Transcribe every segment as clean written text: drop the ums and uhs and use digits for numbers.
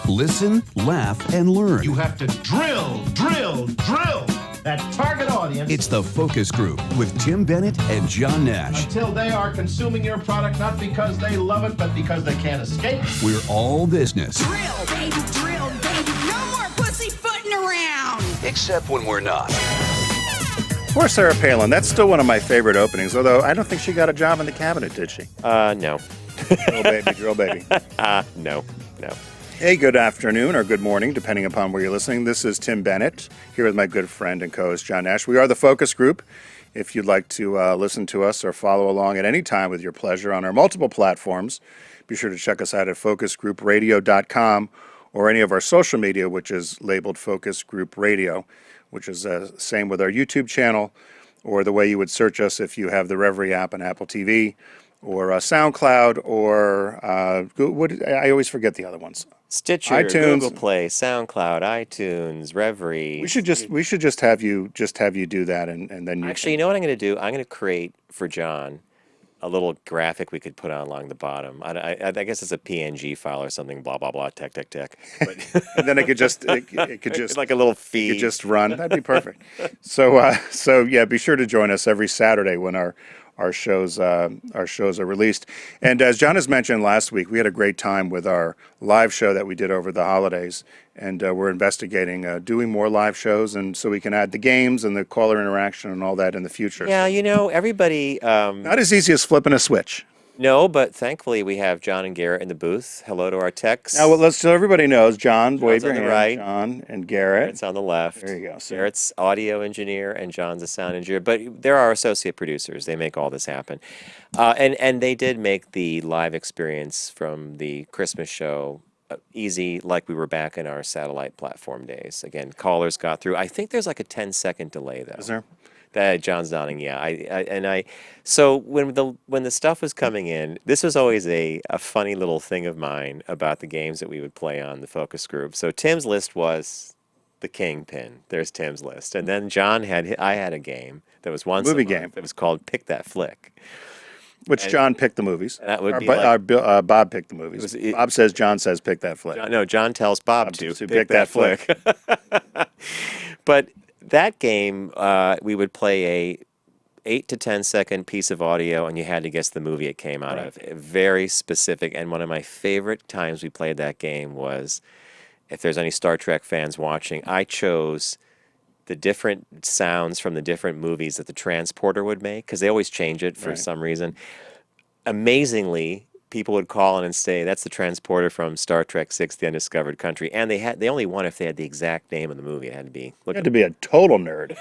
Listen, laugh, and learn. You have to drill that target audience. It's the Focus Group with Tim Bennett and John Nash. Until they are consuming your product, not because they love it, but because they can't escape. We're all business. Drill, baby, no more pussyfooting around. Except when we're not. Poor Sarah Palin. That's still one of my favorite openings, although I don't think she got a job in the cabinet, did she? No. Drill baby. No. Hey, good afternoon or good morning, depending upon where you're listening. This is Tim Bennett, here with my good friend and co-host John Nash. We are the Focus Group. If you'd like to listen to us or follow along at any time with your pleasure on our multiple platforms, be sure to check us out at focusgroupradio.com or any of our social media, which is labeled Focus Group Radio, which is same with our YouTube channel, or the way you would search us if you have the Reverie app on Apple TV, or SoundCloud, or I always forget the other ones. Stitcher, iTunes. Google Play, SoundCloud, iTunes, Reverie. We should just have you do that, and then you Actually, you know what I'm going to do? I'm going to create for John a little graphic we could put on along the bottom. I guess it's a PNG file or something. Blah blah blah. Tech. But and then it could just like a little feed. It could just run. That'd be perfect. So yeah, be sure to join us every Saturday when our shows are released. And as John has mentioned last week, we had a great time with our live show that we did over the holidays, and we're investigating doing more live shows, and so we can add the games and the caller interaction and all that in the future. Yeah, everybody. Not as easy as flipping a switch. No, but thankfully we have John and Garrett in the booth. Hello to our techs. Now, so everybody knows, John, wave your on the hand, right. John and Garrett. Garrett's on the left. There you go. So. Garrett's audio engineer and John's a sound engineer. But they're our associate producers. They make all this happen. And they did make the live experience from the Christmas show easy, like we were back in our satellite platform days. Again, callers got through. I think there's like a 10-second delay, though. Is there? That John's nodding, yeah. So when the stuff was coming in, this was always a funny little thing of mine about the games that we would play on the focus group. So Tim's list was the Kingpin. There's Tim's list, and then I had a game that was once movie a month game that was called Pick That Flick. Which John picked the movies. That would be Bob picked the movies. Bob says, John says, pick that flick. John tells Bob to pick that flick. But that game, we would play a 8 to 10 second piece of audio, and you had to guess the movie it came out of. Very specific, and one of my favorite times we played that game was, if there's any Star Trek fans watching, I chose the different sounds from the different movies that the transporter would make, because they always change it for some reason. Amazingly, people would call in and say, that's the transporter from Star Trek VI, The Undiscovered Country. And they only won if they had the exact name of the movie. It had to be. You had to be a total nerd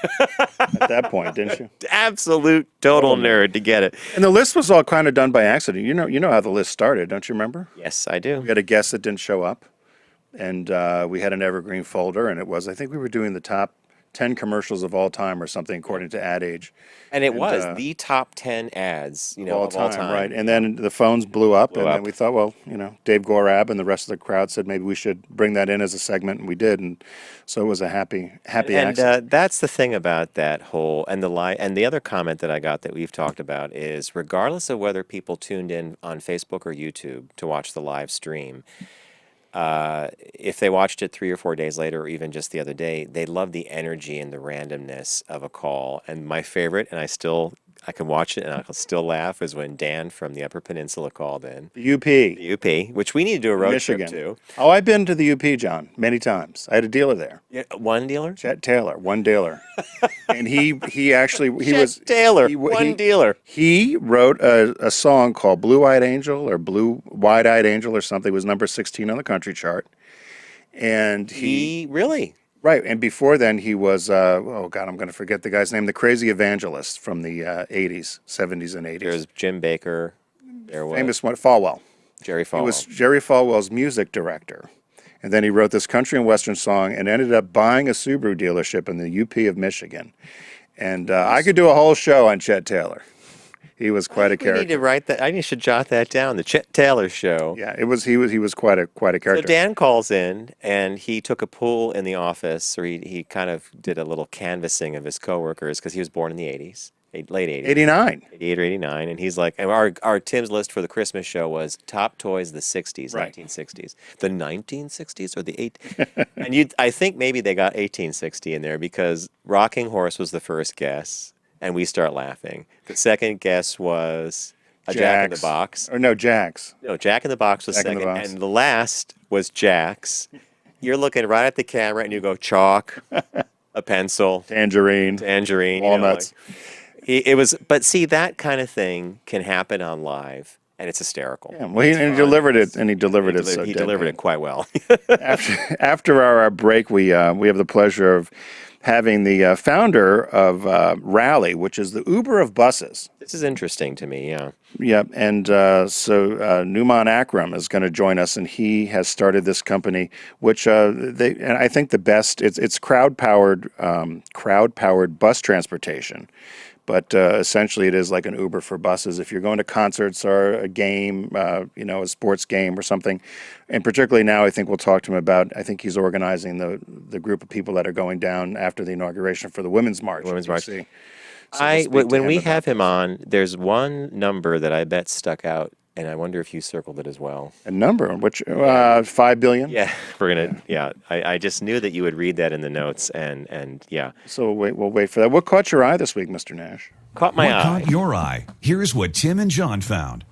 at that point, didn't you? Absolute total nerd to get it. And the list was all kind of done by accident. You know how the list started, don't you remember? Yes, I do. We had a guest that didn't show up, and we had an evergreen folder, and I think we were doing the top 10 commercials of all time or something, according to Ad Age. And it was the top 10 ads, of all time. Right. And then the phones blew up, then we thought, well, Dave Gorab and the rest of the crowd said maybe we should bring that in as a segment, and we did. And so it was a happy accident. And that's the thing about that whole, and the other comment that I got that we've talked about is, regardless of whether people tuned in on Facebook or YouTube to watch the live stream, if they watched it 3 or 4 days later, or even just the other day, they love the energy and the randomness of a call. And my favorite, and I can watch it and I'll still laugh, is when Dan from the Upper Peninsula called in. The UP. The UP, which we need to do a road Michigan. trip to. Oh, I've been to the UP, John, many times. I had a dealer there. Yeah, one dealer? Chet Taylor, one dealer. And he dealer. He wrote a song called Blue Eyed Angel or Blue Wide-Eyed Angel or something. It was number 16 on the country chart. And he really? Right, and before then he was, I'm going to forget the guy's name, the Crazy Evangelist from the 80s, 70s and 80s. There's Jim Baker. There was famous one, Falwell. Jerry Falwell. He was Jerry Falwell's music director. And then he wrote this country and western song and ended up buying a Subaru dealership in the UP of Michigan. And I could do a whole show on Chet Taylor. He was quite a character. We need to write that. I should jot that down. The Chet Taylor Show. Yeah, he was quite a character. So Dan calls in, and he took a poll in the office, or he kind of did a little canvassing of his coworkers, because he was born in the 80s. late 80s. 89. 88 or 89, and he's like, and our Tim's list for the Christmas show was top toys of the 60s, Right. 1960s. The 1960s or the and I think maybe they got 1860 in there because Rocking Horse was the first guess, and we start laughing. The second guess was a Jack in the Box. Or no, Jax. No, Jack in the Box was Jack in second, the Box. and the last was Jack's. You're looking right at the camera, and you go chalk, a pencil, Tangerine. You Walnuts. know, like, it was, but see, that kind of thing can happen on live, and it's hysterical. Yeah, well, he delivered it, and he delivered it. He delivered it quite well. After our break, we have the pleasure of having the founder of Rally, which is the Uber of buses. This is interesting to me, yeah. Yeah, and so Numaan Akram is going to join us, and he has started this company, which and I think the best. It's crowd powered bus transportation. But essentially, it is like an Uber for buses. If you're going to concerts or a game, a sports game or something, and particularly now, I think we'll talk to him about. I think he's organizing the group of people that are going down after the inauguration for the Women's March. Women's March. So When we have him on, there's one number that I bet stuck out, and I wonder if you circled it as well. A number, which 5 billion. Yeah, we're gonna. Yeah, I just knew that you would read that in the notes, and yeah. So we'll wait for that. What caught your eye this week, Mr. Nash? Caught my What eye. caught your eye? Here's what Tim and John found.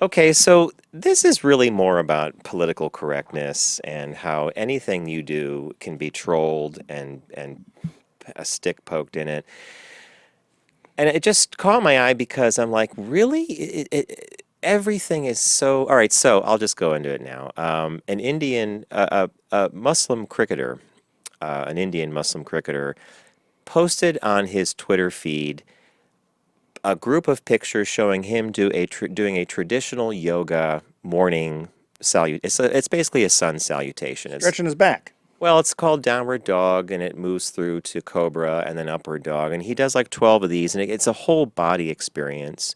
Okay, so this is really more about political correctness and how anything you do can be trolled and a stick poked in it. And it just caught my eye because I'm like, really? Everything is so... All right, so I'll just go into it now. An Indian, a Muslim cricketer, an Indian Muslim cricketer, posted on his Twitter feed a group of pictures showing him doing a traditional yoga morning salutation. It's basically a sun salutation. Stretching his back. Well, it's called downward dog, and it moves through to cobra and then upward dog. And he does like 12 of these, and it's a whole body experience.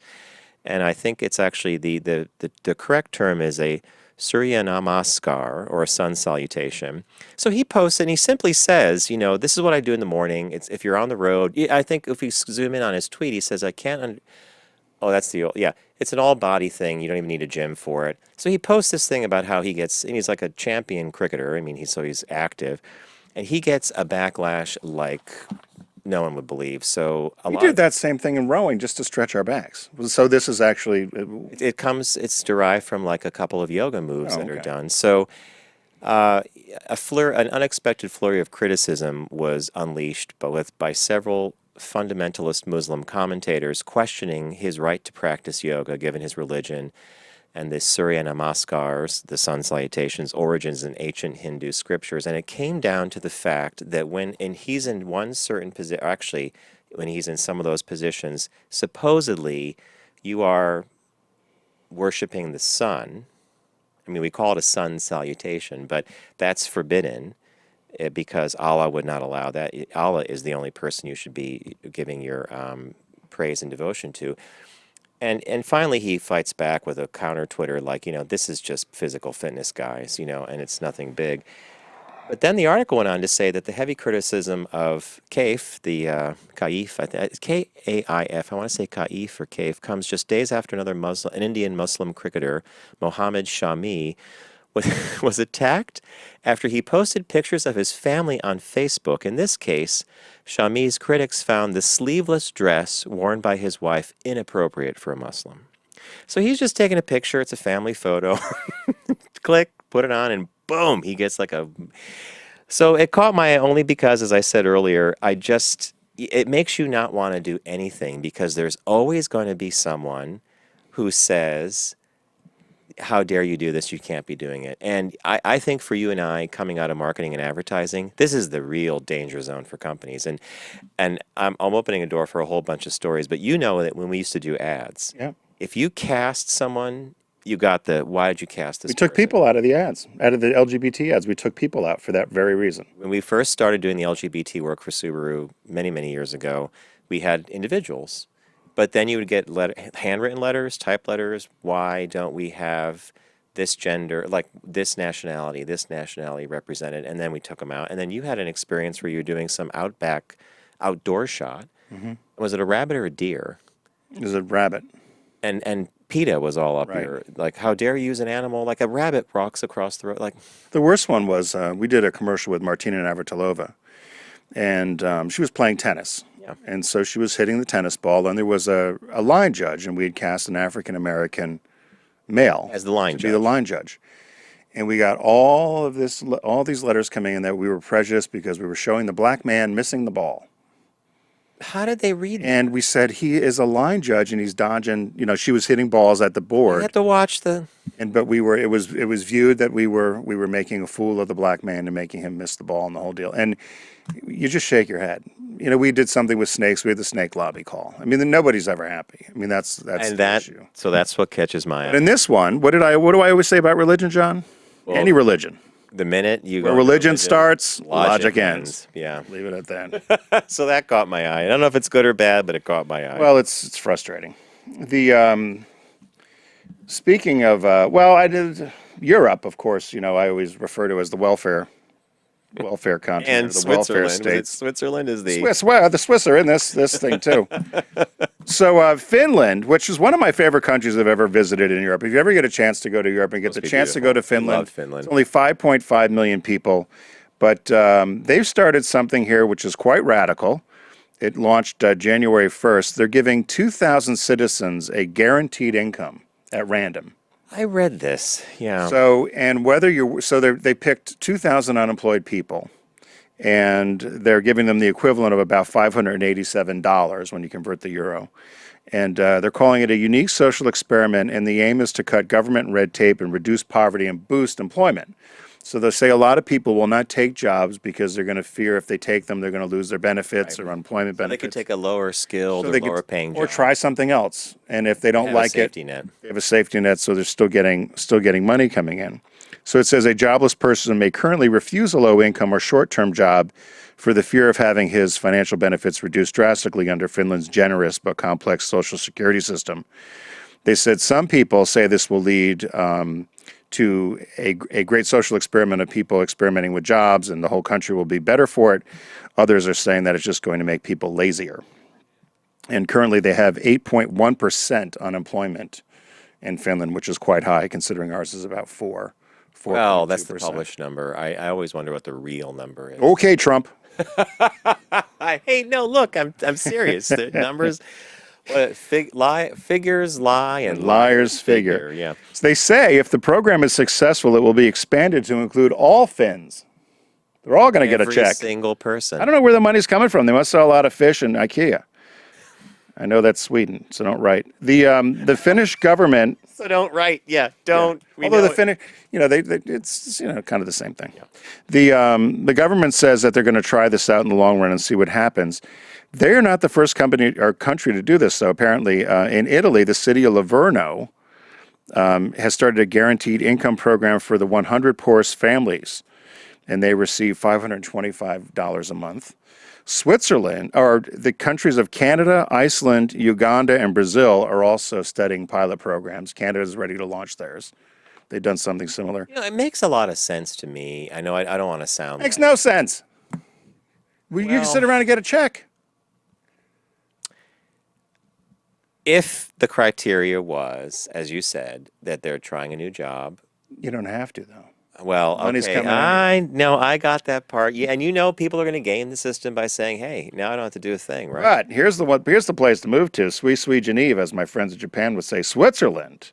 And I think it's actually the correct term is a Surya Namaskar, or a sun salutation. So he posts and he simply says, this is what I do in the morning. It's if you're on the road. I think if we zoom in on his tweet, he says, oh, that's it's an all-body thing. You don't even need a gym for it. So he posts this thing about how and he's like a champion cricketer. I mean, he's active. And he gets a backlash like no one would believe. So We did that same thing in rowing just to stretch our backs. So this is actually... It's derived from like a couple of yoga moves that are okay. done. So an unexpected flurry of criticism was unleashed by several fundamentalist Muslim commentators questioning his right to practice yoga given his religion and the Surya Namaskars, the sun salutations, origins in ancient Hindu scriptures. And it came down to the fact that when he's in one certain position, actually, when he's in some of those positions, supposedly you are worshiping the sun. I mean, we call it a sun salutation, but that's forbidden because Allah would not allow that. Allah is the only person you should be giving your praise and devotion to. And finally, he fights back with a counter Twitter like, this is just physical fitness, guys, and it's nothing big. But then the article went on to say that the heavy criticism of Kaif, the Kaif, it's Kaif, I want to say Kaif or Kaif, comes just days after an Indian Muslim cricketer, Mohammad Shami, was attacked after he posted pictures of his family on Facebook. In this case, Shami's critics found the sleeveless dress worn by his wife inappropriate for a Muslim. So he's just taking a picture. It's a family photo. Click, put it on, and boom, he gets like a... So it caught my eye only because, as I said earlier, it makes you not want to do anything because there's always going to be someone who says, how dare you do this? You can't be doing it. And I think for you and I, coming out of marketing and advertising, this is the real danger zone for companies. And I'm opening a door for a whole bunch of stories. But that when we used to do ads, if you cast someone, you got why did you cast this We took person? people out of the ads, out of the LGBT ads. We took people out for that very reason. When we first started doing the LGBT work for Subaru many, many years ago, we had individuals. But then you would get handwritten letters, typed letters. Why don't we have this gender, like this nationality represented? And then we took them out. And then you had an experience where you were doing some outdoor shot. Was it a rabbit or a deer? It was a rabbit. And PETA was all up Right. here. Like, how dare you use an animal? Like a rabbit walks across the road. Like, The worst one was we did a commercial with Martina Navratilova, and she was playing tennis. Yeah. And so she was hitting the tennis ball, and there was a line judge, and we had cast an African American male As the line to be the judge. line judge. And we got all these letters coming in that we were prejudiced because we were showing the black man missing the ball. how did they read that? And we said he is a line judge and he's dodging. She was hitting balls at the You board, have to watch the. but it was viewed that we were making a fool of the black man and making him miss the ball and the whole deal. And you just shake your head. We did something with snakes. We had the snake lobby call. I mean, nobody's ever happy. I mean, that's And the that. issue. So that's what catches my But eye. in this one, what do I always say about religion, John? Any religion. The minute you go. Where into religion starts, logic ends. Yeah. Leave it at that. So that caught my eye. I don't know if it's good or bad, but it caught my eye. Well, it's frustrating. The speaking of I did Europe, of course. I always refer to as the welfare continent, and or the welfare Switzerland. states. Switzerland is the. Swiss, well, the Swiss are in this thing too. So Finland, which is one of my favorite countries I've ever visited in Europe. If you ever get a chance to go to Europe and get Must the be chance to beautiful. go to Finland, Love Finland. it's only 5.5 million people, but they've started something here which is quite radical. It launched January 1st. They're giving 2,000 citizens a guaranteed income at random. I read this. Yeah. So, and they picked 2,000 unemployed people, and they're giving them the equivalent of about $587 when you convert the euro. And they're calling it a unique social experiment, and the aim is to cut government red tape and reduce poverty and boost employment. So they'll say a lot of people will not take jobs because they're going to fear if they take them, they're going to lose their benefits or unemployment They benefits. could take a lower skilled So or they could- lower paying job. or try something else. And if they don't Have a like it, safety net. they have a safety net, so they're still getting money coming in. So it says a jobless person may currently refuse a low income or short term job for the fear of having his financial benefits reduced drastically under Finland's generous but complex social security system. They said some people say this will lead to a great social experiment of people experimenting with jobs, and the whole country will be better for it. Others are saying that it's just going to make people lazier. And currently they have 8.1% unemployment in Finland, which is quite high considering ours is about 4. Well, that's the 4.2%. published number. I always wonder what the real number is. Okay, Trump. Hey, no, look, I'm serious. The numbers, figures lie and Liars figure. Yeah. So they say if the program is successful, it will be expanded to include all Finns. They're all going to get a Every check. single person. I don't know where the money's coming from. They must sell a lot of fish in IKEA. I know that's Sweden, so don't write. The Finnish government, So don't write. Yeah, don't. We although know the it. Finnish, it's kind of the same thing. The government says that they're going to try this out in the long run and see what happens. They are not the first company or country to do this. So apparently, in Italy, the city of Livorno has started a guaranteed income program for the 100 poorest families, and they receive $525 a month. Switzerland, or the countries of Canada, Iceland, Uganda, and Brazil are also studying pilot programs. Canada is ready to launch theirs. They've done something similar. It makes a lot of sense to me. I know I don't want to sound. Makes no sense. You just sit around and get a check. If the criteria was, as you said, that they're trying a new job, You don't have to, though. well, Money's okay, coming in. I know, I got that part. Yeah, and people are going to game the system by saying, "Hey, now I don't have to do a thing," right? But here's the place to move to. Sweet Geneva, as my friends in Japan would say. Switzerland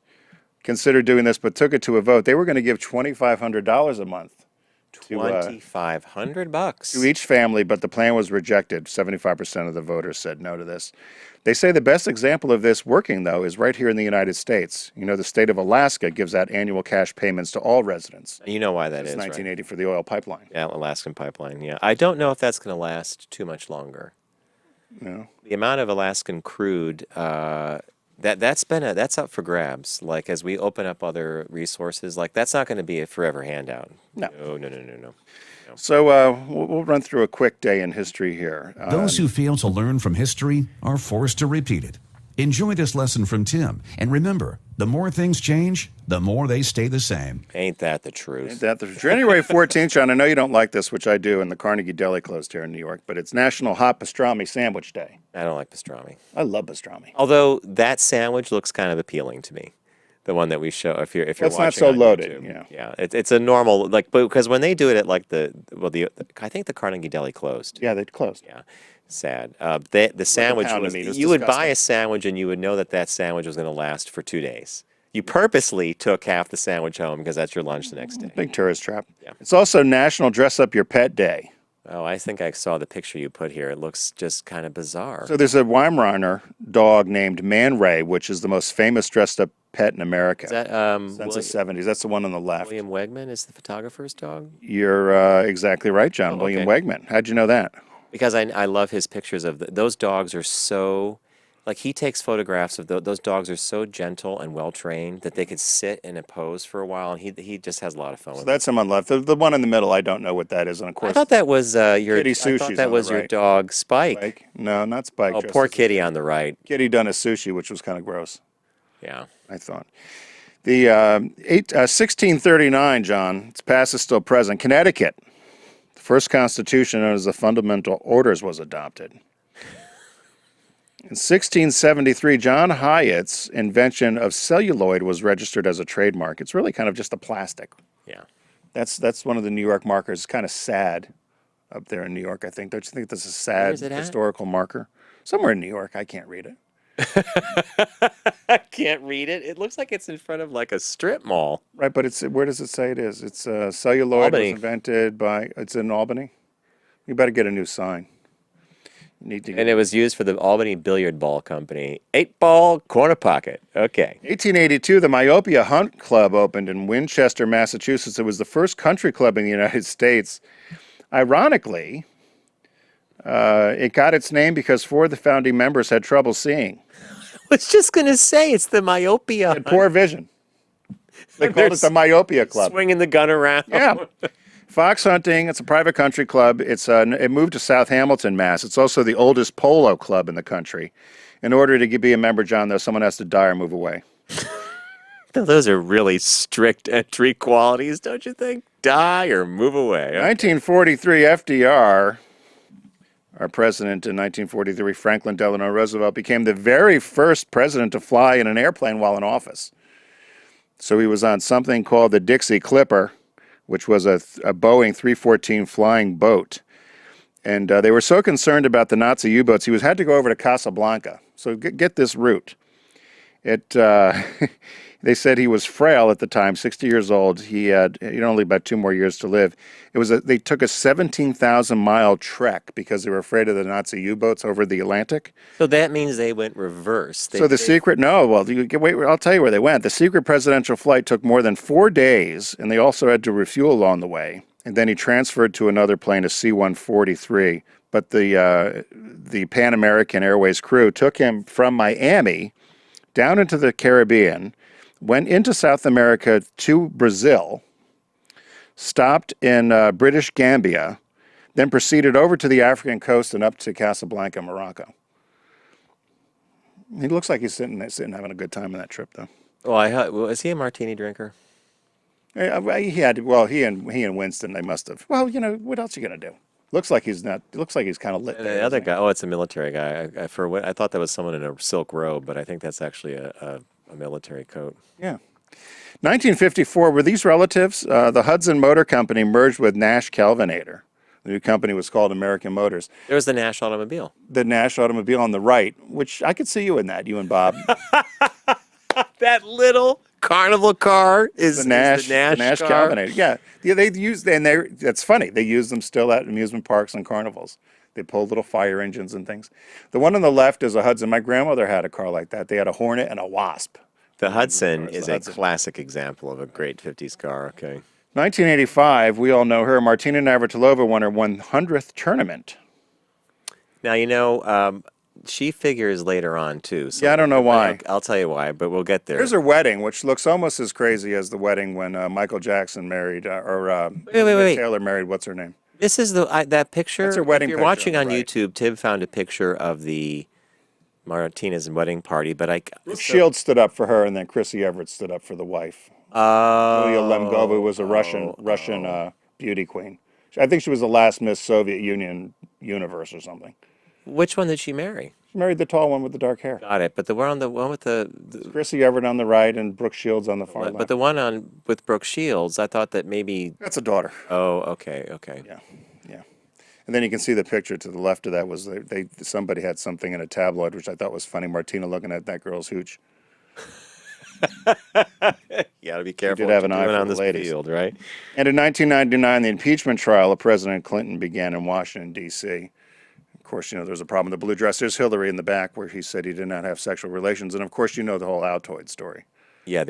considered doing this, but took it to a vote. They were going to give $2,500 a month $2,500. to each family, but the plan was rejected. 75% of the voters said no to this. They say the best example of this working, though, is right here in the United States. The state of Alaska gives out annual cash payments to all residents. You know why that It's is, right? 1980 for the oil pipeline. Yeah, Alaskan pipeline. Yeah, I don't know if that's going to last too much longer. No. The amount of Alaskan crude that's up for grabs. Like as we open up other resources, like that's not going to be a forever handout. No. No. So we'll run through a quick day in history here. Those who fail to learn from history are forced to repeat it. Enjoy this lesson from Tim. And remember, the more things change, the more they stay the same. Ain't that the truth? Ain't that the January 14th, John, I know you don't like this, which I do, and the Carnegie Deli closed here in New York, but it's National Hot Pastrami Sandwich Day. I don't like pastrami. I love pastrami. Although that sandwich looks kind of appealing to me. The one that we show, if you're It's watching not so on loaded, YouTube. yeah. It's a normal, like, because when they do it at like I think the Carnegie Deli closed. Yeah, they closed. Yeah, sad. The sandwich pound of was, meat is you would buy disgusting. a sandwich and you would know that that sandwich was going to last for 2 days. You purposely took half the sandwich home because that's your lunch the next day. Big tourist trap. Yeah. It's also National Dress Up Your Pet Day. Oh, I think I saw the picture you put here. It looks just kind of bizarre. So there's a Weimaraner dog named Man Ray, which is the most famous dressed up pet in America Is that since the 70s. That's the one on the left. William Wegman is the photographer's dog? You're exactly right, John. Oh, William okay. Wegman. How'd you know that? Because I love his pictures of those dogs are so, like he takes photographs of those dogs are so gentle and well trained that they could sit in a pose for a while, and he just has a lot of fun So with it. that's him on left. The one in the middle, I don't know what that is. And of course, I thought that was your Kitty I Sushi's thought that on was the your right. dog Spike. Spike. No, not Spike. Oh, dressed poor as a Kitty on the right. Kitty done a sushi, which was kind of gross, Yeah. I thought. The 1639, John, its past is still present. Connecticut, the first constitution known as the Fundamental Orders was adopted. In 1673, John Hyatt's invention of celluloid was registered as a trademark. It's really kind of just a plastic. Yeah. That's one of the New York markers. It's kind of sad up there in New York, I think. Don't you think this is a Where sad is it at? historical marker? Somewhere in New York. I can't read it. I can't read it. It looks like it's in front of like a strip mall. Right, but where does it say it is? It's celluloid Albany. was invented by. It's in Albany. You better get a new sign. You need to. And it was used for the Albany Billiard Ball Company. 8-ball corner pocket. Okay. 1882, the Myopia Hunt Club opened in Winchester, Massachusetts. It was the first country club in the United States. Ironically, it got its name because 4 of the founding members had trouble seeing. I was just going to say it's the myopia. Had poor vision. They They're called it the Myopia Club. Swinging the gun around. Yeah. Fox hunting, it's a private country club. It moved to South Hamilton, Mass. It's also the oldest polo club in the country. In order to be a member, John, though, someone has to die or move away. Those are really strict entry qualities, don't you think? Die or move away. 1943, FDR, our president in 1943, Franklin Delano Roosevelt, became the very first president to fly in an airplane while in office. So he was on something called the Dixie Clipper, which was a Boeing 314 flying boat. And they were so concerned about the Nazi U-boats, he had to go over to Casablanca. So get this route. They said he was frail at the time, 60 years old. He had only about 2 more years to live. They took a 17,000-mile trek because they were afraid of the Nazi U-boats over the Atlantic. So that means they went reverse. Wait, I'll tell you where they went. The secret presidential flight took more than 4 days, and they also had to refuel along the way. And then he transferred to another plane, a C-143. But the Pan American Airways crew took him from Miami down into the Caribbean, went into South America to Brazil, stopped in British Gambia, then proceeded over to the African coast and up to Casablanca, Morocco. He looks like he's sitting having a good time on that trip, though. Well, is he a martini drinker? He and Winston, they must have. Well, what else are you gonna do? Looks like he's not. Looks like he's kind of lit. And the other guy, it's a military guy. I thought that was someone in a silk robe, but I think that's actually a military coat. Yeah. 1954, were these relatives? The Hudson Motor Company merged with Nash Kelvinator. The new company was called American Motors. There was the Nash automobile. The Nash automobile on the right, which I could see you in that, you and Bob. That little carnival car is The Nash car. Kelvinator. Yeah. That's funny. They use them still at amusement parks and carnivals. They pull little fire engines and things. The one on the left is a Hudson. My grandmother had a car like that. They had a Hornet and a Wasp. The Hudson is a Hudson. classic example of a great 50s car. Okay. 1985, we all know her. Martina Navratilova won her 100th tournament. Now, she figures later on, too. So Yeah, I don't know why. I'll tell you why, but we'll get there. Here's her wedding, which looks almost as crazy as the wedding when Michael Jackson married, Wait. Taylor married, what's her name? This is that picture. That's her wedding If you're picture watching on on the right. YouTube, Tim found a picture of the Martina's wedding party, but Brooke Shields stood up for her, and then Chrissy Everett stood up for the wife. Yulia Lemgova was a Russian beauty queen. I think she was the last Miss Soviet Union universe or something. Which one did she marry? She married the tall one with the dark hair. Got it. But the one with the Chrissy Everett on the right and Brooke Shields on the far left. but the one with Brooke Shields, I thought that maybe. That's a daughter. Oh, okay. Yeah. And then you can see the picture to the left of that was somebody had something in a tabloid, which I thought was funny. Martina looking at that girl's hooch. You got to be careful. Did have what an you're eye doing for on the this ladies. field, right? And in 1999, the impeachment trial of President Clinton began in Washington, D.C. Of course, there's a problem with the blue dress. There's Hillary in the back where he said he did not have sexual relations. And, of course, the whole Altoid story. Yeah,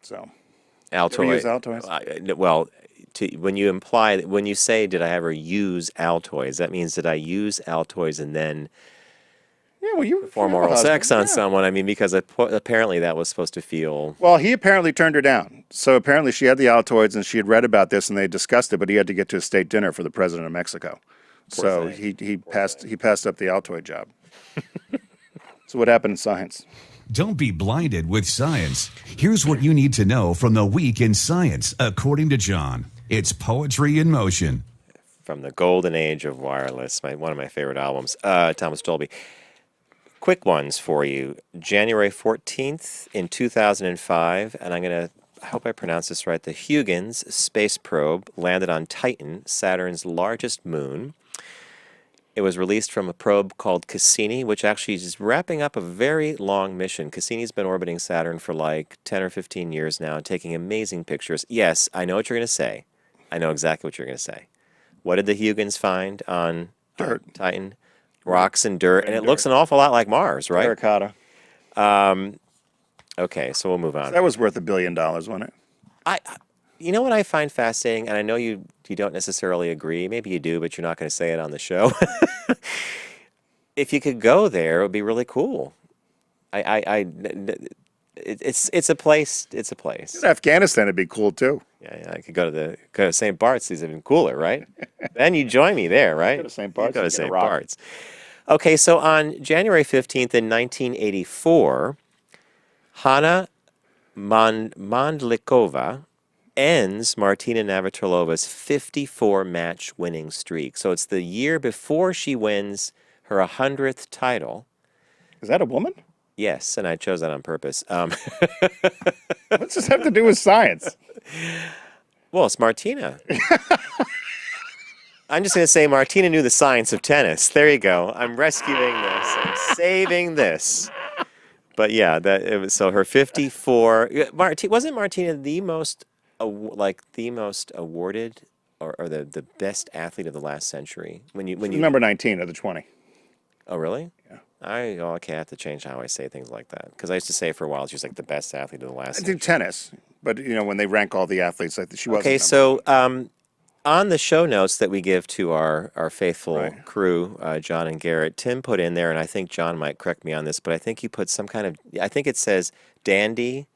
So, Altoid. ever use Altoids? When you say, did I ever use Altoids, that means did I use Altoids and then Yeah, well, you perform have a oral husband. sex on Yeah. someone? I mean, because apparently that was supposed to feel. Well, he apparently turned her down. So apparently she had the Altoids and she had read about this and they discussed it, but he had to get to a state dinner for the president of Mexico. So he passed up the Altoid job. So what happened in science? Don't be blinded with science. Here's what you need to know from the week in science, according to John. It's poetry in motion. From the golden age of wireless, one of my favorite albums, Thomas Dolby. Quick ones for you. January 14th in 2005, and I hope I pronounce this right, the Huygens space probe landed on Titan, Saturn's largest moon. It was released from a probe called Cassini, which actually is wrapping up a very long mission. Cassini's been orbiting Saturn for like 10 or 15 years now, taking amazing pictures. Yes, I know what you're going to say. I know exactly what you're going to say. What did the Huygens find on Titan? Rocks and dirt, and it looks an awful lot like Mars, right? Terracotta. Okay, so we'll move on. That was worth $1 billion, wasn't it? You know what I find fascinating, and I know you don't necessarily agree. Maybe you do, but you're not going to say it on the show. If you could go there, it would be really cool. It's a place. It's a place. Afghanistan would be cool too. Yeah, I could go to St. Bart's. It's even cooler, right? Then you join me there, right? Go to St. Bart's. Go to and get a St. rock. Bart's. Okay, so on January 15th in 1984, Hana Mandlikova ends Martina Navratilova's 54-match winning streak. So it's the year before she wins her 100th title. Is that a woman? Yes, and I chose that on purpose. What's this have to do with science? Well, it's Martina. I'm just going to say Martina knew the science of tennis. There you go. I'm rescuing this. I'm saving this. But yeah, so her 54. Wasn't Martina the most awarded or the best athlete of the last century? When you Number 19 of the 20. Oh, really? Yeah. I have to change how I say things like that because I used to say for a while she was like the best athlete of the last. I think tennis, but when they rank all the athletes, she was. Okay, so on the show notes that we give to our faithful crew, John and Garrett, Tim put in there, and I think John might correct me on this, but I think he put some kind of. I think it says dandy.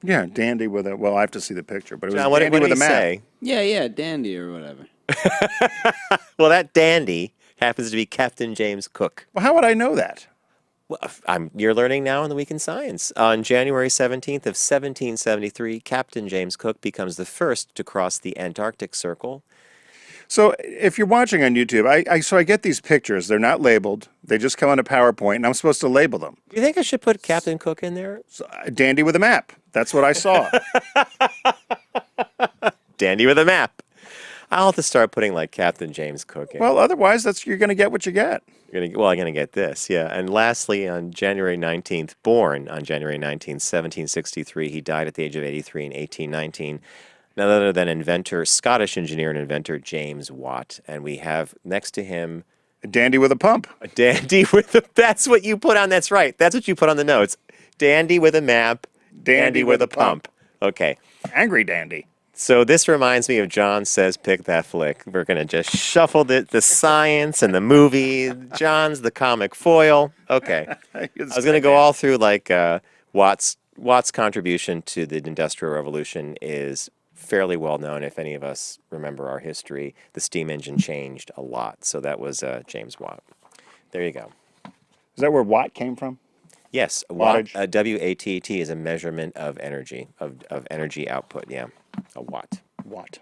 Yeah, dandy with a. Well, I have to see the picture, but it was John, what dandy did with he a map. say? Yeah, dandy or whatever. Well, that dandy happens to be Captain James Cook. Well, how would I know that? Well, you're learning now in the Week in Science. On January 17th of 1773, Captain James Cook becomes the first to cross the Antarctic Circle. So if you're watching on YouTube, I get these pictures. They're not labeled. They just come on a PowerPoint, and I'm supposed to label them. Do you think I should put Captain Cook in there? So, dandy with a map. That's what I saw. Dandy with a map. I'll have to start putting like Captain James Cook in. Well, otherwise, you're going to get what you get. I'm going to get this, yeah. And lastly, on January 19th, born on January 19th, 1763, he died at the age of 83 in 1819. None other than Scottish engineer and inventor James Watt. And we have next to him... A dandy with a pump. A dandy with a... That's what you put on, that's right. That's what you put on the notes. Dandy with a map, dandy with a pump. Okay. Angry dandy. So this reminds me of John Says Pick That Flick. We're going to just shuffle the science and the movie. John's the comic foil. Okay. I was going to go all through like Watt's contribution to the Industrial Revolution is fairly well known. If any of us remember our history, the steam engine changed a lot. So that was James Watt. There you go. Is that where watt came from? Yes, a watt, Wattage. W-A-T-T is a measurement of energy, of energy output. Yeah, a watt. Watt.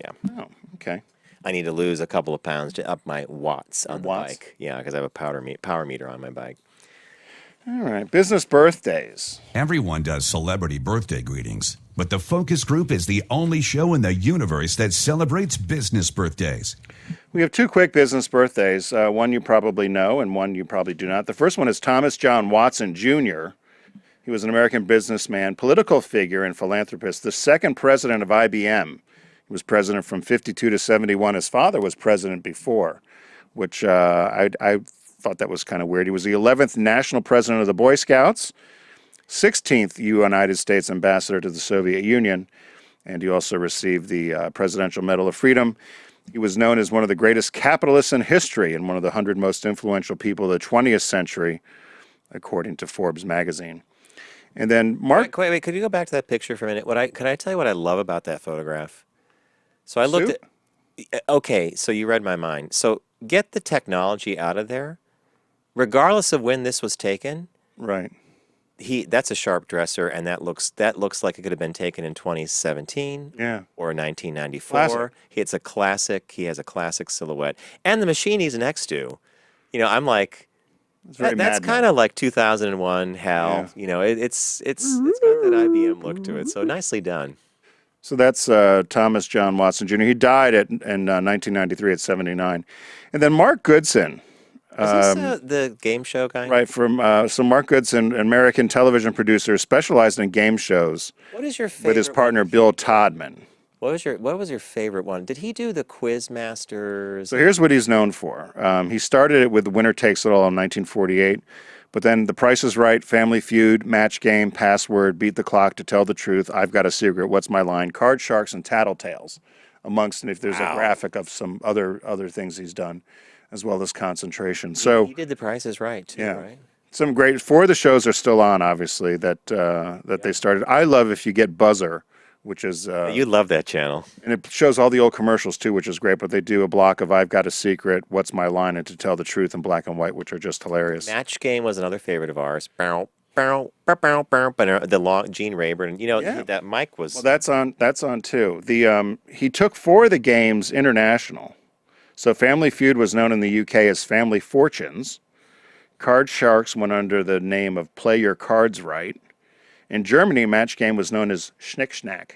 Yeah. Oh, okay. I need to lose a couple of pounds to up my watts on the watts? bike. Yeah, because I have a power meter on my bike. All right. Business birthdays. Everyone does celebrity birthday greetings, but the Focus Group is the only show in the universe that celebrates business birthdays. We have two quick business birthdays. One you probably know and one you probably do not. The first one is Thomas John Watson, Jr. He was an American businessman, political figure, and philanthropist, the second president of IBM. He was president from 52 to 71. His father was president before, which I thought that was kind of weird. He was the 11th national president of the Boy Scouts, 16th United States ambassador to the Soviet Union, and he also received the Presidential Medal of Freedom. He was known as one of the greatest capitalists in history and one of the 100 most influential people of the 20th century, according to Forbes magazine. And then Mark... Wait, could you go back to that picture for a minute? Can I tell you what I love about that photograph? So I looked at... Okay, so you read my mind. So get the technology out of there. Regardless of when this was taken, Right. That's a sharp dresser, and that looks like it could have been taken in 2017 or 1994. Classic. It's a classic. He has a classic silhouette, and the machine he's next to, I'm like, that's kind of like 2001 Hal. Yeah. It's got that IBM look to it. So nicely done. So that's Thomas John Watson Jr. He died in 1993 at 79. And then Mark Goodson. Is this the game show guy? Right, so Mark Goodson, an American television producer, specialized in game shows. What is your favorite? With his partner Bill Todman. What was your favorite one? Did he do the Quiz Masters? So here's what he's known for. He started it with Winner Takes It All in 1948, but then The Price is Right, Family Feud, Match Game, Password, Beat the Clock, To Tell the Truth, I've Got a Secret, What's My Line, Card Sharks, and Tattletales, amongst, and if there's a graphic of some other things he's done, as well as Concentration. So he did The Price is Right, too, right? Some great, 4 of the shows are still on, obviously, that they started. I love If You Get Buzzer, which is... you love that channel. And it shows all the old commercials, too, which is great, but they do a block of I've Got a Secret, What's My Line, and To Tell the Truth in black and white, which are just hilarious. Match Game was another favorite of ours. The long Gene Rayburn, that mic was... Well, that's on too. He took 4 of the games international. So Family Feud was known in the UK as Family Fortunes. Card Sharks went under the name of Play Your Cards Right. In Germany, Match Game was known as Schnick Schnack.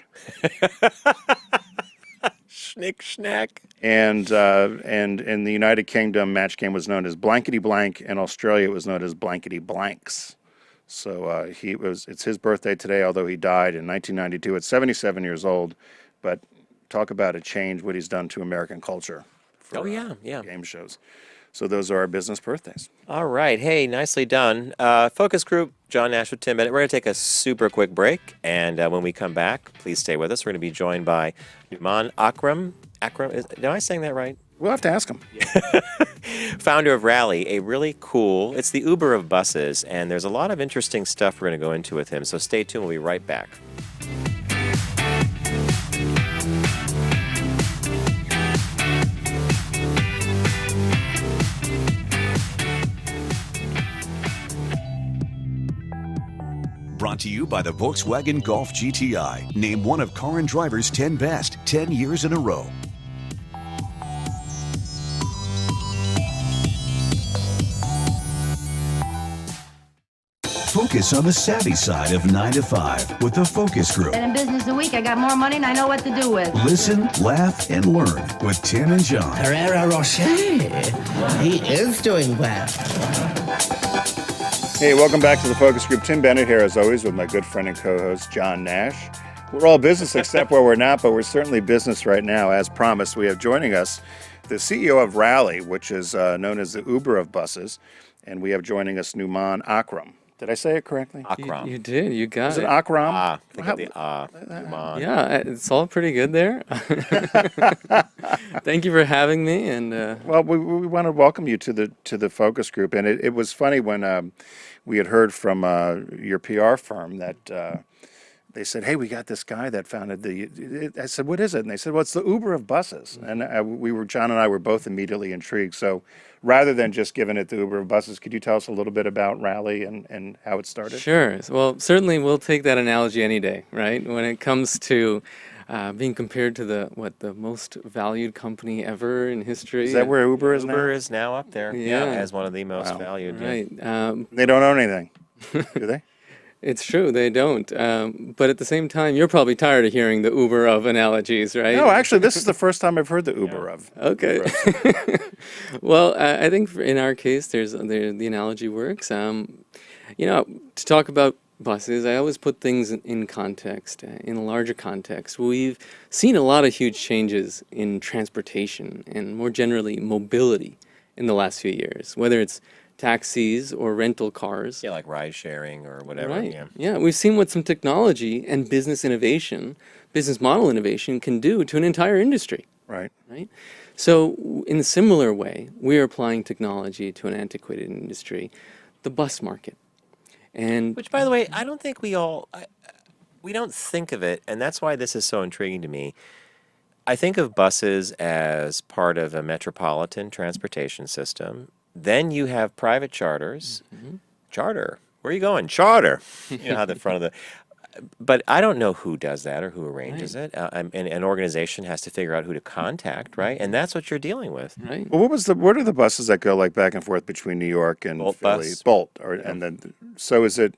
Schnick Schnack. And in the United Kingdom, Match Game was known as Blankety Blank. In Australia, it was known as Blankety Blanks. So it's his birthday today, although he died in 1992 at 77 years old. But talk about a change, what he's done to American culture. For, game shows. So those are our business birthdays. All right. Hey, nicely done. Focus Group, John Nash with Tim Bennett. We're going to take a super quick break. And when we come back, please stay with us. We're going to be joined by Numaan Akram. Am I saying that right? We'll have to ask him. Founder of Rally, a really cool, it's the Uber of buses. And there's a lot of interesting stuff we're going to go into with him. So stay tuned. We'll be right back. Brought to you by the Volkswagen Golf GTI. Named one of Car and Driver's 10 best, 10 years in a row. Focus on the savvy side of 9 to 5 with the Focus Group. Been in business a week. I got more money than I know what to do with. Listen, laugh, and learn with Tim and John. Herrera Rocher. He is doing well. Hey, welcome back to the Focus Group. Tim Bennett here, as always, with my good friend and co-host, John Nash. We're all business except where we're not, but we're certainly business right now. As promised, we have joining us the CEO of Rally, which is known as the Uber of buses, and we have joining us Numaan Akram. Did I say it correctly? Akram. You did. You got Is it. it Akram? Think of the Numaan. Yeah, it's all pretty good there. Thank you for having me. And Well, we want to welcome you to the Focus Group, and it was funny when we had heard from your PR firm that they said, "Hey, we got this guy that founded the." I said, "What is it?" And they said, "Well, it's the Uber of buses." And John and I were both immediately intrigued. So, rather than just giving it the Uber of buses, could you tell us a little bit about Rally and how it started? Sure. Well, certainly we'll take that analogy any day, right? When it comes to being compared to the most valued company ever in history. Is that where Uber is now? Uber is now up there. Yeah. As one of the most valued. Yeah. Right. They don't own anything, do they? It's true, they don't. But at the same time, you're probably tired of hearing the Uber of analogies, right? No, actually, this is the first time I've heard the Uber of. Okay. Well, I think in our case, the analogy works. To talk about buses, I always put things in context, in a larger context. We've seen a lot of huge changes in transportation and more generally mobility in the last few years, whether it's taxis or rental cars. Yeah, like ride sharing or whatever. Right. Yeah. Yeah, we've seen what some technology and business innovation, business model innovation can do to an entire industry. Right. Right? So in a similar way, we are applying technology to an antiquated industry, the bus market. And Which, by the way, I don't think we don't think of it, and that's why this is so intriguing to me. I think of buses as part of a metropolitan transportation system. Then you have private charters. Charter. Where are you going? Charter. You know how the front of the. But I don't know who does that or who arranges it. And an organization has to figure out who to contact, right? And that's what you're dealing with. right. Well, what are the buses that go like back and forth between New York and Bolt Philly? bus. Bolt, and then so is it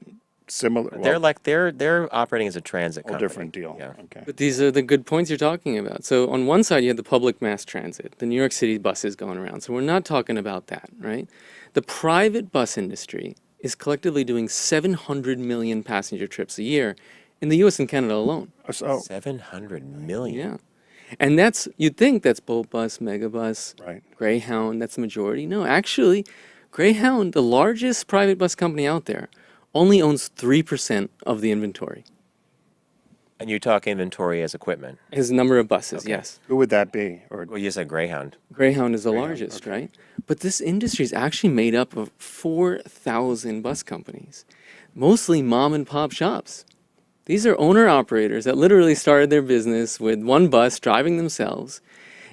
similar? They're operating as a transit whole company. different deal. Yeah. Okay. But these are the good points you're talking about. So on one side, you have the public mass transit, the New York City buses going around. So we're not talking about that, right? The private bus industry is collectively doing 700 million passenger trips a year in the U.S. and Canada alone. So 700 million. Yeah. And you'd think that's Bolt Bus, Megabus, right. Greyhound, that's the majority. No, actually, Greyhound, the largest private bus company out there, only owns 3% of the inventory. And you talk inventory as equipment. His number of buses, yes. Who would that be? Or Well, you said Greyhound. Greyhound is the largest, right? But this industry is actually made up of 4,000 bus companies, mostly mom and pop shops. These are owner operators that literally started their business with one bus driving themselves.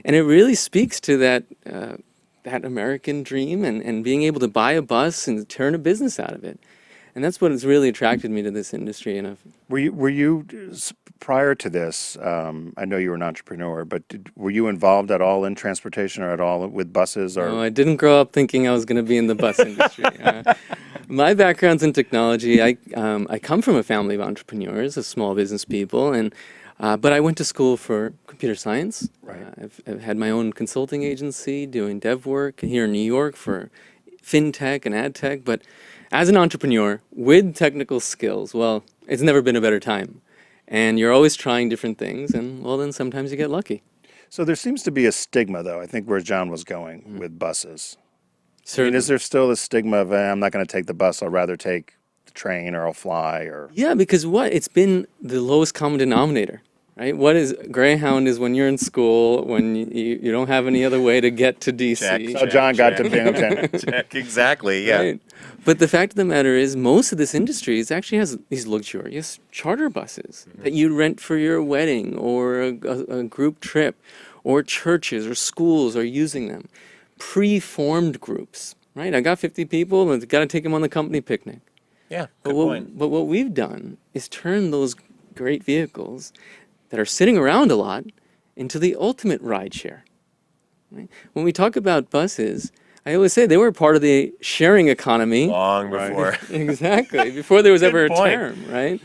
And it really speaks to that American dream and being able to buy a bus and turn a business out of it. And that's what has really attracted me to this industry. And were you prior to this? I know you were an entrepreneur, but were you involved at all in transportation or at all with buses? Or no, I didn't grow up thinking I was going to be in the bus industry. My background's in technology. I come from a family of entrepreneurs, of small business people, and but I went to school for computer science. Right. I've had my own consulting agency doing dev work here in New York for fintech and ad tech. But as an entrepreneur with technical skills, well, it's never been a better time. And you're always trying different things, and well, then sometimes you get lucky. So there seems to be a stigma, though. I think where John was going with buses. I mean, Certainly. is there still a stigma of I'm not going to take the bus, I'll rather take the train or I'll fly or Yeah, because it's been the lowest common denominator, right? What is Greyhound is when you're in school, when you don't have any other way to get to DC. So John got to Binghamton. Exactly, yeah. Right. But the fact of the matter is, most of this industry actually has these luxurious charter buses that you rent for your wedding or a group trip, or churches or schools are using them. Pre-formed groups, right? I got 50 people and got to take them on the company picnic. Yeah, But good point. but what we've done is turn those great vehicles that are sitting around a lot into the ultimate ride share. Right? When we talk about buses, I always say they were part of the sharing economy. Long before. Exactly. Before there was ever a point. term, right?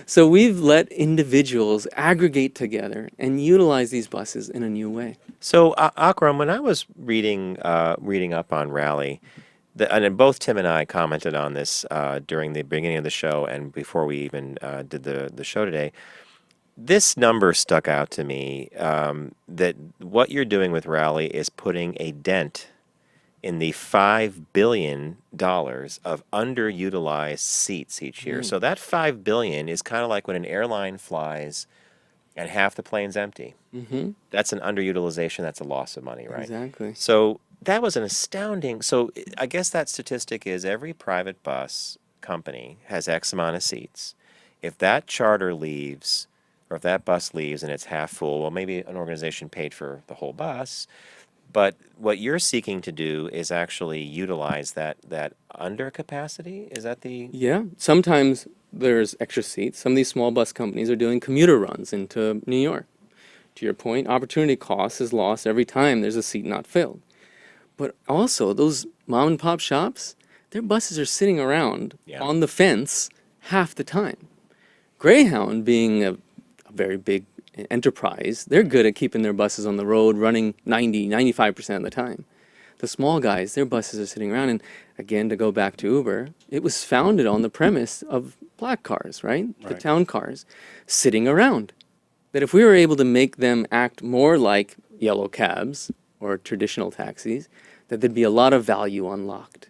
So we've let individuals aggregate together and utilize these buses in a new way. So, Akram, when I was reading up on Rally, and then both Tim and I commented on this during the beginning of the show and before we even did the show today. This number stuck out to me, that what you're doing with Rally is putting a dent in the $5 billion of underutilized seats each year. So that $5 billion is kind of like when an airline flies and half the plane's empty. Mm-hmm. That's an underutilization. That's a loss of money, right? Exactly. So that was an astounding. So I guess that statistic is every private bus company has X amount of seats. if that charter leaves, or if that bus leaves and it's half full, well, maybe an organization paid for the whole bus. But what you're seeking to do is actually utilize that under capacity. Is that the Yeah, sometimes there's extra seats. Some of these small bus companies are doing commuter runs into New York. To your point, opportunity cost is lost every time there's a seat not filled. But also, those mom and pop shops, their buses are sitting around on the fence half the time. Greyhound, being a very big enterprise, they're good at keeping their buses on the road running 95% of the time. The small guys, their buses are sitting around. And again, to go back to Uber, it was founded on the premise of black cars, right? The town cars sitting around. That if we were able to make them act more like yellow cabs or traditional taxis, that there'd be a lot of value unlocked.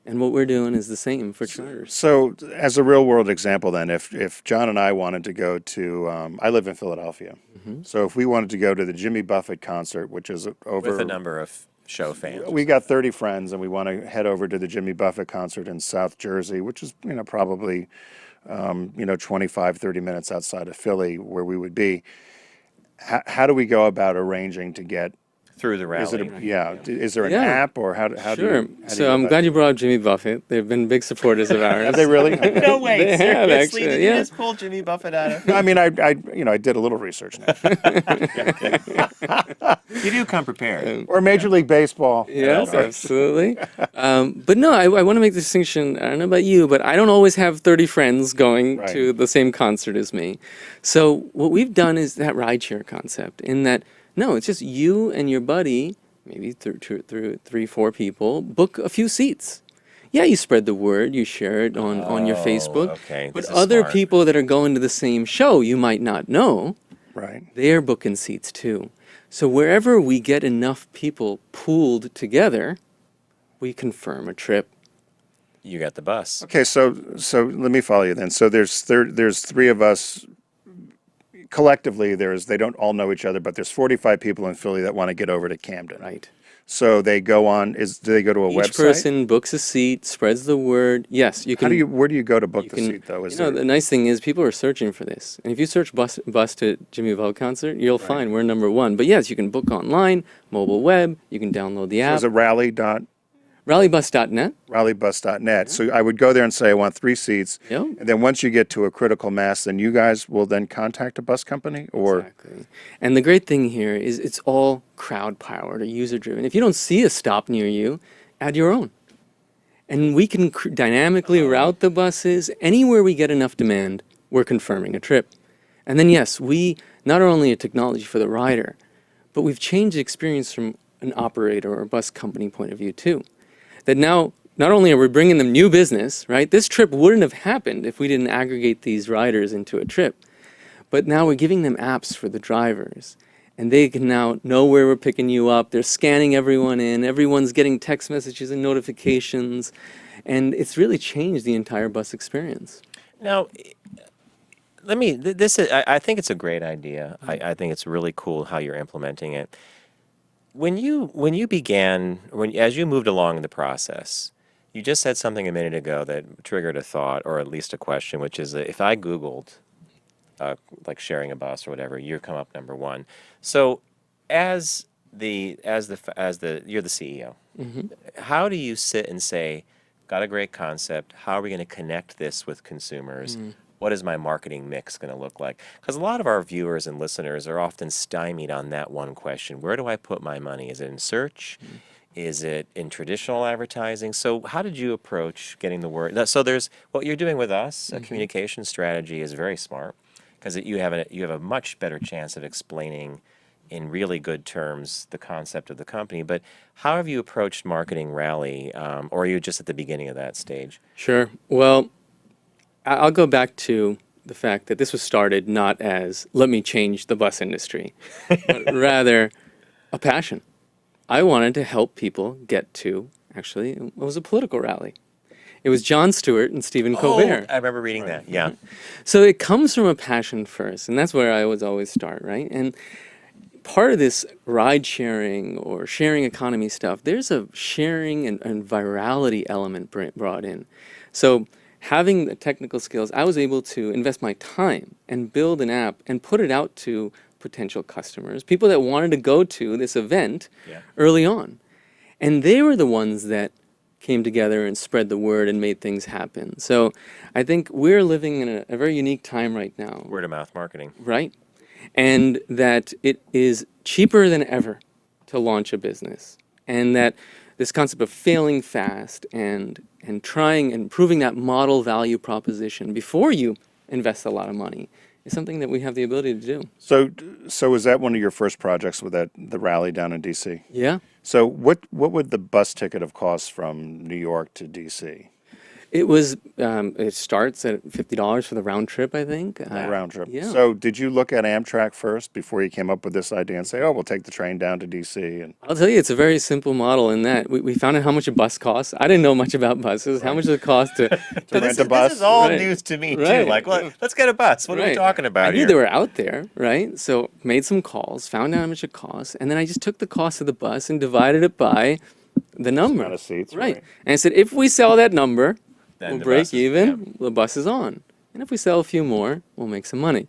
And what we're doing is the same for charters. So, as a real world example, then, if John and I wanted to go to, I live in Philadelphia, so if we wanted to go to the Jimmy Buffett concert, which is over with a number of show fans? we got 30 friends, and we want to head over to the Jimmy Buffett concert in South Jersey, which is probably 25, 30 minutes outside of Philly, where we would be. How do we go about arranging to get Through the rally. Is there an Yeah. app, or how do Sure. you? How do you So go I'm about glad you brought up Jimmy Buffett. They've been big supporters of ours. Have they really? No way. They have, Seriously? actually, Did you yeah. just pull Jimmy Buffett out of? I mean, I did a little research now. You do come prepared. Or Major League Baseball. Yes, absolutely. But no, I want to make the distinction. I don't know about you, but I don't always have 30 friends going Right. to the same concert as me. So what we've done is that rideshare concept, in that, no, it's just you and your buddy, maybe through 3-4 people, book a few seats. Yeah, you spread the word, you share it on your Facebook. Okay, But this is other smart. people that are going to the same show you might not know, Right. they're booking seats too. So wherever we get enough people pooled together, we confirm a trip. You got the bus. Okay, so let me follow you then. So there's three of us. Collectively, they don't all know each other, but there's 45 people in Philly that want to get over to Camden. Right. So they go on. Do they go to a Each website? person books a seat, spreads the word. Yes, you can. Where do you go to book the can- seat though? The nice thing is people are searching for this. And if you search bus to Jimmy Buffett concert, you'll find we're number one. But yes, you can book online, mobile web. You can download the app. is it Rallybus.net. rallybus.net. So I would go there and say I want 3 seats. Yep. And then once you get to a critical mass, then you guys will then contact a bus company or Exactly. And the great thing here is it's all crowd powered or user driven. If you don't see a stop near you, add your own. And we can dynamically route the buses. Anywhere we get enough demand, we're confirming a trip. And then, yes, we not only a technology for the rider, but we've changed the experience from an operator or bus company point of view too. That now, not only are we bringing them new business, right? This trip wouldn't have happened if we didn't aggregate these riders into a trip. But now we're giving them apps for the drivers. And they can now know where we're picking you up. They're scanning everyone in. Everyone's getting text messages and notifications. And it's really changed the entire bus experience. Now, I think it's a great idea. I think it's really cool how you're implementing it. When you began, as you moved along in the process, you just said something a minute ago that triggered a thought, or at least a question, which is that if I Googled, like sharing a bus or whatever, you come up number one. So, as you're the CEO, how do you sit and say, got a great concept, how are we going to connect this with consumers? What is my marketing mix going to look like? Because a lot of our viewers and listeners are often stymied on that one question. Where do I put my money? Is it in search? Is it in traditional advertising? So how did you approach getting the word? So there's what you're doing with us. A communication strategy is very smart because you have a much better chance of explaining in really good terms the concept of the company. But how have you approached marketing Rally, or are you just at the beginning of that stage? Sure. Well, I'll go back to the fact that this was started not as, let me change the bus industry, but rather a passion. I wanted to help people get to, actually, it was a political rally. It was Jon Stewart and Stephen Colbert. I remember reading that, yeah. So it comes from a passion first, and that's where I would always start, right? And part of this ride sharing or sharing economy stuff, there's a sharing and virality element brought in. So having the technical skills, I was able to invest my time and build an app and put it out to potential customers, people that wanted to go to this event early on. And they were the ones that came together and spread the word and made things happen. So I think we're living in a very unique time right now. Word of mouth marketing. Right. And that it is cheaper than ever to launch a business. And that this concept of failing fast and trying and proving that model value proposition before you invest a lot of money is something that we have the ability to do. So was that one of your first projects with the rally down in DC? Yeah. So what would the bus ticket have cost from New York to DC? It was, it starts at $50 for the round trip, I think. Round trip. Yeah. So did you look at Amtrak first before you came up with this idea and say, oh, we'll take the train down to DC? And I'll tell you, it's a very simple model in that we found out how much a bus costs. I didn't know much about buses. How much does it cost to rent a bus? This is all Right. news to me, Right. too. Like, let's get a bus. What are we Right. talking about I knew here? they were out there, right? So made some calls, found out how much it costs, and then I just took the cost of the bus and divided it by the number. amount of seats, Right. right. And I said, if we sell that number, Then we'll the break bus is- even, the bus is on. And if we sell a few more, we'll make some money.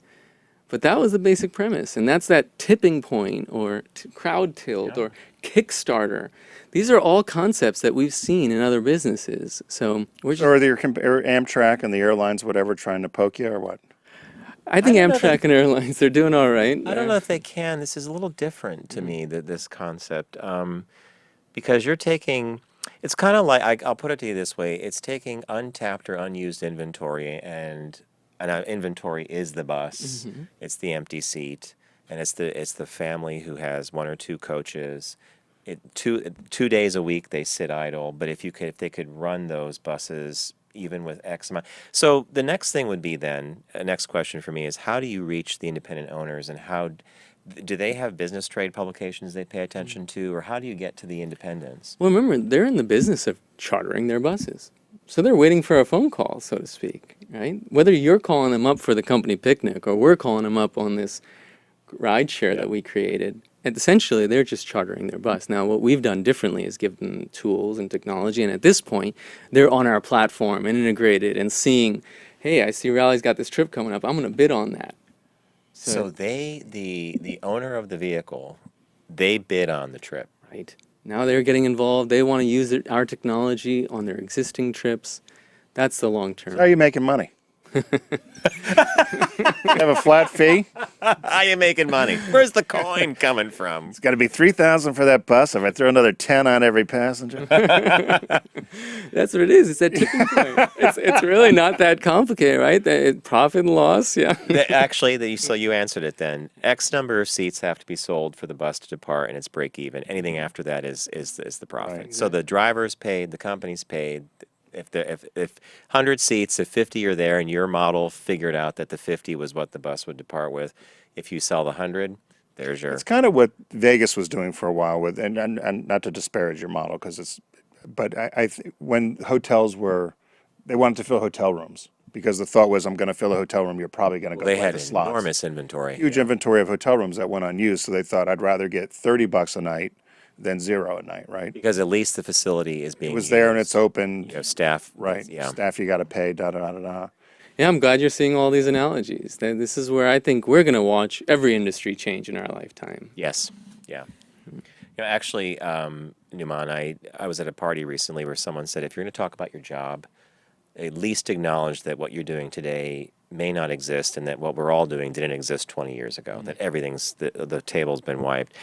But that was the basic premise. And that's that tipping point or crowd tilt or Kickstarter. These are all concepts that we've seen in other businesses. So we're just, So are your Amtrak and the airlines, whatever, trying to poke you or what? I think I don't know Amtrak and airlines, they're doing all right. I don't know if they can. This is a little different to me, this concept. Because you're taking, it's kind of like, I'll put it to you this way. It's taking untapped or unused inventory, and inventory is the bus. It's the empty seat, and it's the family who has one or two coaches. Two days a week they sit idle, but if they could run those buses even with X amount. So the next thing would be then, next question for me is, how do you reach the independent owners, and how do they have business trade publications they pay attention to, or how do you get to the independents? Well, remember, they're in the business of chartering their buses. So they're waiting for a phone call, so to speak, right? Whether you're calling them up for the company picnic or we're calling them up on this ride share that we created, essentially they're just chartering their bus. Now, what we've done differently is give them tools and technology, and at this point, they're on our platform and integrated and seeing, hey, I see Rally's got this trip coming up. I'm going to bid on that. So the owner of the vehicle, they bid on the trip. Right. Now they're getting involved. They want to use our technology on their existing trips. That's the long term. How are you making money? Have a flat fee? How you making money? Where's the coin coming from? It's got to be $3,000 for that bus. If I throw another 10 on every passenger, That's what it is. It's that tipping point. It's really not that complicated, right? Profit and loss, yeah. So you answered it then. X number of seats have to be sold for the bus to depart, and it's break even. Anything after that is the profit. Right. So the driver's paid, the company's paid. If 100 seats, if 50 are there, and your model figured out that the 50 was what the bus would depart with, if you sell the 100, there's your. it's kind of what Vegas was doing for a while with, and not to disparage your model but when hotels they wanted to fill hotel rooms because the thought was, I'm going to fill a hotel room, you're probably going to go They buy had the slots. enormous inventory. Huge inventory of hotel rooms that went unused, so they thought I'd rather get $30 a night than $0 a night, right? Because at least the facility is being It was there and used. it's open, You know, staff. right? Yeah. Staff you got to pay, da da da da. Yeah, I'm glad you're seeing all these analogies. This is where I think we're going to watch every industry change in our lifetime. Yes. Yeah. Actually, Numaan, I was at a party recently where someone said, if you're going to talk about your job, at least acknowledge that what you're doing today may not exist, and that what we're all doing didn't exist 20 years ago, that everything's, the table's been wiped.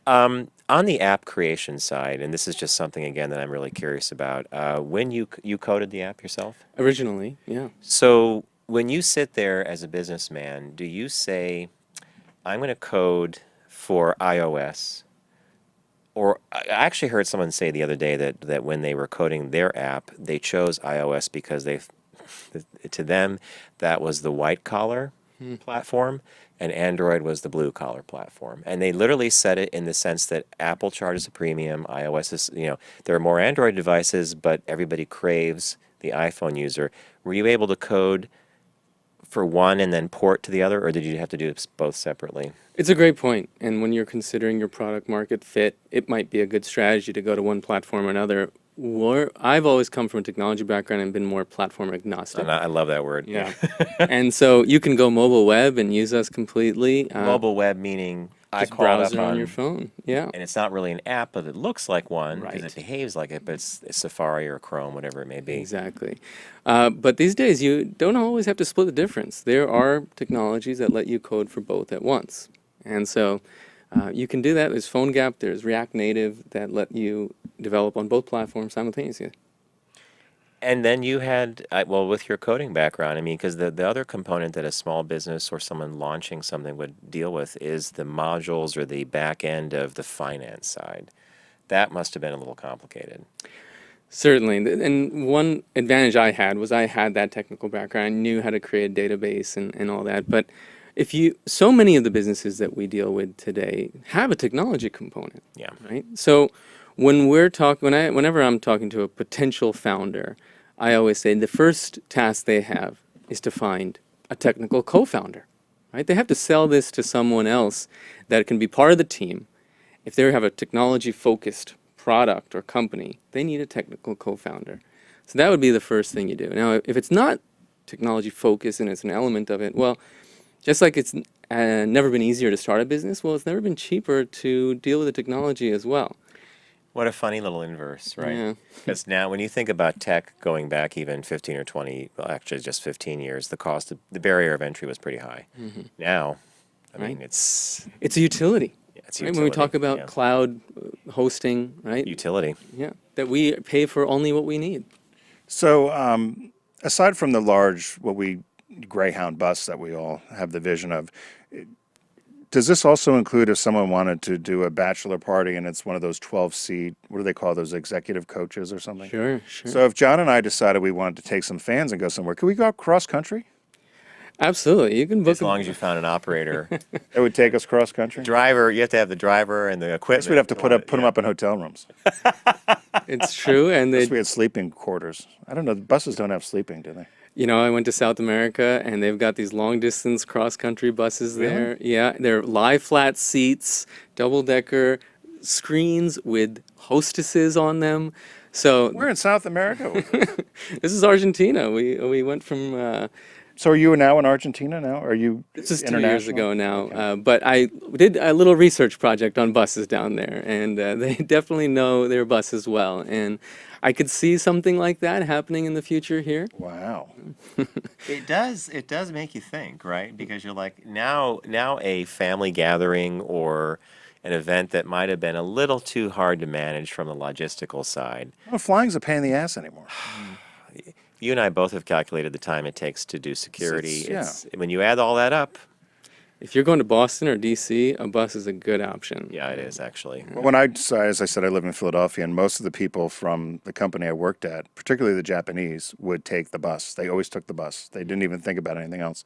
On the app creation side, and this is just something, again, that I'm really curious about, when you coded the app yourself? Originally, yeah. So when you sit there as a businessman, do you say, I'm going to code for iOS? Or I actually heard someone say the other day that when they were coding their app, they chose iOS because to them, that was the white collar platform, and Android was the blue collar platform. And they literally said it in the sense that Apple charges a premium, iOS is, there are more Android devices, but everybody craves the iPhone user. Were you able to code for one and then port to the other, or did you have to do both separately? It's a great point. And when you're considering your product market fit, it might be a good strategy to go to one platform or another. I've always come from a technology background and been more platform agnostic. And I love that word. Yeah. And so you can go mobile web and use us completely. Mobile web meaning I just call it up browser on your phone. Yeah. and it's not really an app, but it looks like one because Right. it behaves like it, but it's Safari or Chrome, whatever it may be. Exactly. But these days, you don't always have to split the difference. There are technologies that let you code for both at once. And so you can do that. There's PhoneGap, there's React Native that let you develop on both platforms simultaneously. And then you had, well, with your coding background, I mean, because the other component that a small business or someone launching something would deal with is the modules or the back end of the finance side. That must have been a little complicated. Certainly. And one advantage I had was I had that technical background. I knew how to create a database and all that. But so many of the businesses that we deal with today have a technology component. Yeah. Right? So whenever I'm talking to a potential founder, I always say the first task they have is to find a technical co-founder, right? They have to sell this to someone else that can be part of the team. If they have a technology-focused product or company, they need a technical co-founder. So that would be the first thing you do. Now, if it's not technology-focused and it's an element of it, well, just like it's never been easier to start a business, well, it's never been cheaper to deal with the technology as well. What a funny little inverse, right? Yeah. Because now when you think about tech going back even 15 or 20, well, actually just 15 years, the barrier of entry was pretty high. Now, I mean, Right. it's It's a utility. it's Right? When we talk utility, about yeah. cloud hosting, right? Utility. Yeah, that we pay for only what we need. So, aside from the large, Greyhound bus that we all have the vision of, does this also include if someone wanted to do a bachelor party and it's one of those 12-seat, what do they call those, executive coaches or something? Sure. So if John and I decided we wanted to take some fans and go somewhere, could we go cross country? Absolutely. You can book As long as you found an operator. It would take us cross country? Driver, you have to have the driver and the equipment. Guess we'd have to put them up in hotel rooms. It's true. And Guess we had sleeping quarters. I don't know. Buses don't have sleeping, do they? I went to South America and they've got these long distance cross country buses there. Yeah, they're lie flat seats, double decker screens with hostesses on them. So We're in South America. this is Argentina. We went from So are you now in Argentina now? Are you this is 2 international? years ago now, but I did a little research project on buses down there, and they definitely know their buses well. And I could see something like that happening in the future here. Wow. It does make you think, right? Because you're like, now a family gathering or an event that might have been a little too hard to manage from the logistical side. Well, flying's a pain in the ass anymore. You and I both have calculated the time it takes to do security. It's- When you add all that up, If you're going to Boston or DC, a bus is a good option. yeah, it is actually. Well, as I said, I live in Philadelphia, and most of the people from the company I worked at, particularly the Japanese, would take the bus. They always took the bus. They didn't even think about anything else.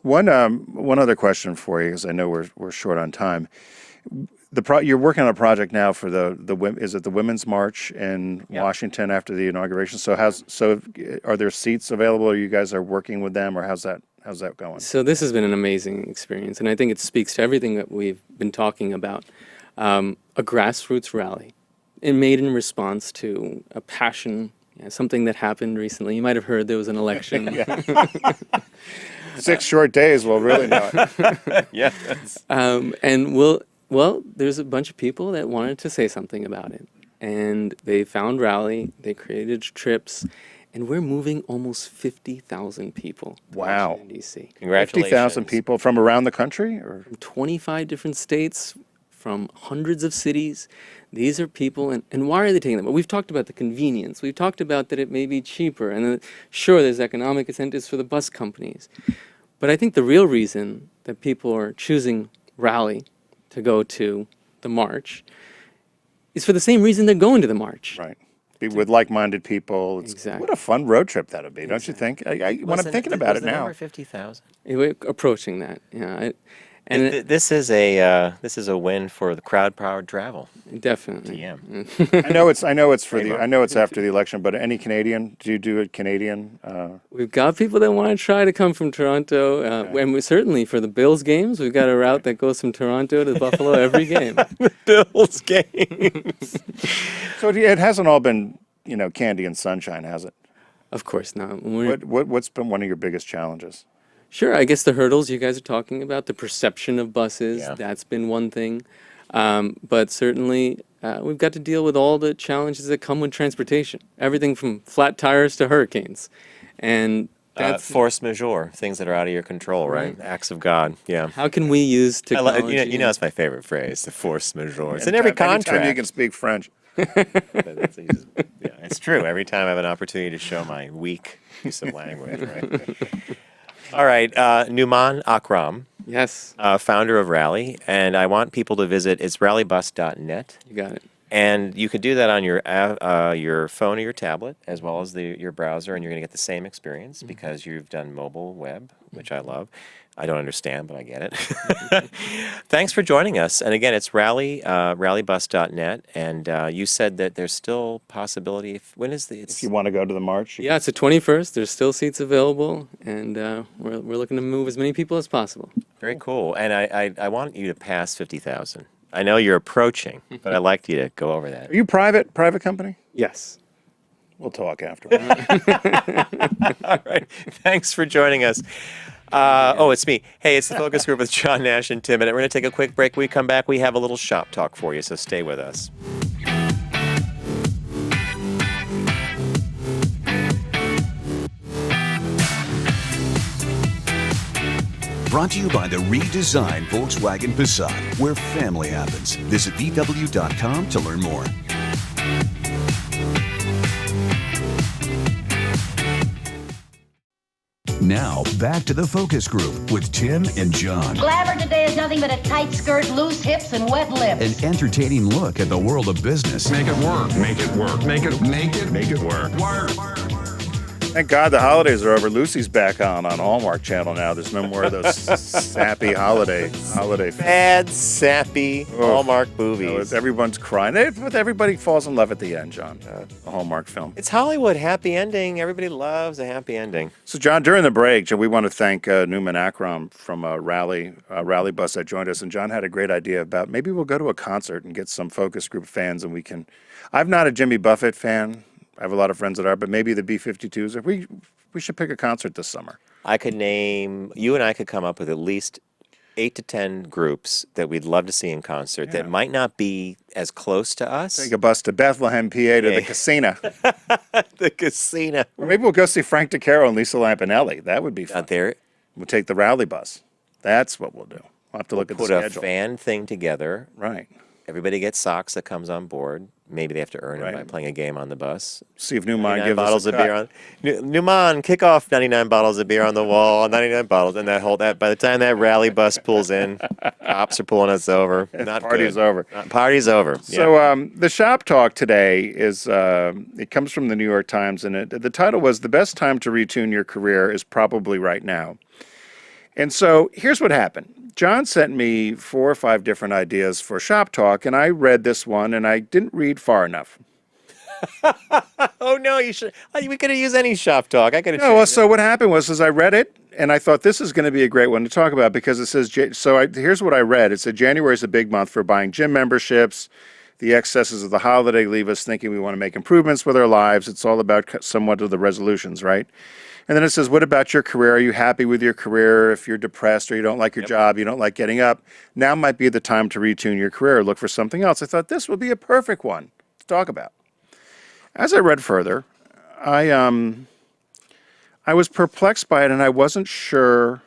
One other question for you, because I know we're short on time. You're working on a project now for is it the Women's March in Washington after the inauguration? So are there seats available? Or you guys are working with them, or how's that going? So this has been an amazing experience, and I think it speaks to everything that we've been talking about. A grassroots rally, made in response to a passion, something that happened recently. You might have heard there was an election. 6 short days will really know it. Yeah. And there's a bunch of people that wanted to say something about it. And they found Rally, they created trips, and we're moving almost 50,000 people to Wow. Washington, D.C. Congratulations. 50,000 people from around the country? Or? From 25 different states, from hundreds of cities. These are people, and why are they taking them? Well, we've talked about the convenience. We've talked about that it may be cheaper, and sure, there's economic incentives for the bus companies. But I think the real reason that people are choosing Rally to go to the march is for the same reason they're going to the march. Right. Be with like-minded people. Exactly. What a fun road trip that would be, don't you think? When I'm thinking about it now. Number 50,000. We're approaching that. Yeah. This is a win for the crowd-powered travel. Definitely. TM. I know it's after the election, but any Canadian? Do you do it Canadian? We've got people that want to try to come from Toronto, and certainly for the Bills games, we've got a route that goes from Toronto to Buffalo every game. Bills games. So it hasn't all been candy and sunshine, has it? Of course not. When we're- What's been one of your biggest challenges? Sure, I guess the hurdles you guys are talking about, the perception of buses, Yeah. that's been one thing. But certainly, we've got to deal with all the challenges that come with transportation. Everything from flat tires to hurricanes. And that's Force majeure, things that are out of your control, right? Acts of God. Yeah. how can we use technology? You know, it's my favorite phrase, the force majeure. It's in every contract. Anytime you can speak French. Yeah, it's true. Every time I have an opportunity to show my weak use of language, right? All right, Numaan Akram, Yes, founder of Rally, and I want people to visit. It's rallybus.net, you got it. and you could do that on your phone or your tablet, as well as your browser, and you're going to get the same experience because you've done mobile web, which I love. I don't understand, but I get it. Thanks for joining us. And again, it's rallybus.net. And you said that there's still possibility. When is the? If you want to go to the march, Yeah, it's the 21st. There's still seats available, and we're looking to move as many people as possible. Very cool. And I want you to pass 50,000. I know you're approaching, but I'd like you to go over that. are you private company? Yes. We'll talk afterwards. All right. Thanks for joining us. It's me. Hey, it's the Focus Group with John Nash and Tim, and we're going to take a quick break. When we come back, we have a little shop talk for you, so stay with us. Brought to you by the redesigned Volkswagen Passat, where family happens. Visit VW.com to learn more. Now, back to the Focus Group with Tim and John. Glamour today is nothing but a tight skirt, loose hips, and wet lips. An entertaining look at the world of business. Make it work. Make it work. Make it work. Work. Thank God the holidays are over. Lucy's back on Hallmark Channel now. There's no more of those sappy holiday. Bad, sappy Hallmark movies. Everyone's crying. Everybody falls in love at the end, John. A Hallmark film. It's Hollywood. Happy ending. Everybody loves a happy ending. So, John, during the break, we want to thank Numaan Akram from Rally Bus that joined us. And John had a great idea about maybe we'll go to a concert and get some focus group fans, and we can. I'm not a Jimmy Buffett fan. I have a lot of friends that are, but maybe the B-52s. We should pick a concert this summer. You and I could come up with at least 8 to 10 groups that we'd love to see in concert that might not be as close to us. Take a bus to Bethlehem, PA, to the casino. The casino. Or maybe we'll go see Frank DeCaro and Lisa Lampanelli. That would be fun. Out there. We'll take the Rally Bus. That's what we'll do. We'll have to look at the Put a schedule. fan thing together. Right. Everybody gets socks that comes on board. Maybe they have to earn it Right. by playing a game on the bus. See if Numaan 99 gives bottles us a of beer cut. on Numaan, kick off 99 bottles of beer on the wall, 99 bottles, and that by the time that rally bus pulls in, cops are pulling us over. Not Party's good. over. Party's over. So the shop talk today is it comes from the New York Times, and the title was "The Best Time to Retune Your Career is Probably Right Now." And so here's what happened. John sent me 4 or 5 different ideas for shop talk, and I read this one, and I didn't read far enough. Oh no, you should. We could have used any shop talk. I could have. No, well, so what happened was I read it, and I thought this is going to be a great one to talk about because it says, here's what I read. It said January is a big month for buying gym memberships. The excesses of the holiday leave us thinking we want to make improvements with our lives. It's all about somewhat of the resolutions, right? And then it says, what about your career? Are you happy with your career? If you're depressed or you don't like your job, you don't like getting up, now might be the time to retune your career or look for something else. I thought this would be a perfect one to talk about. As I read further, I was perplexed by it, and I wasn't sure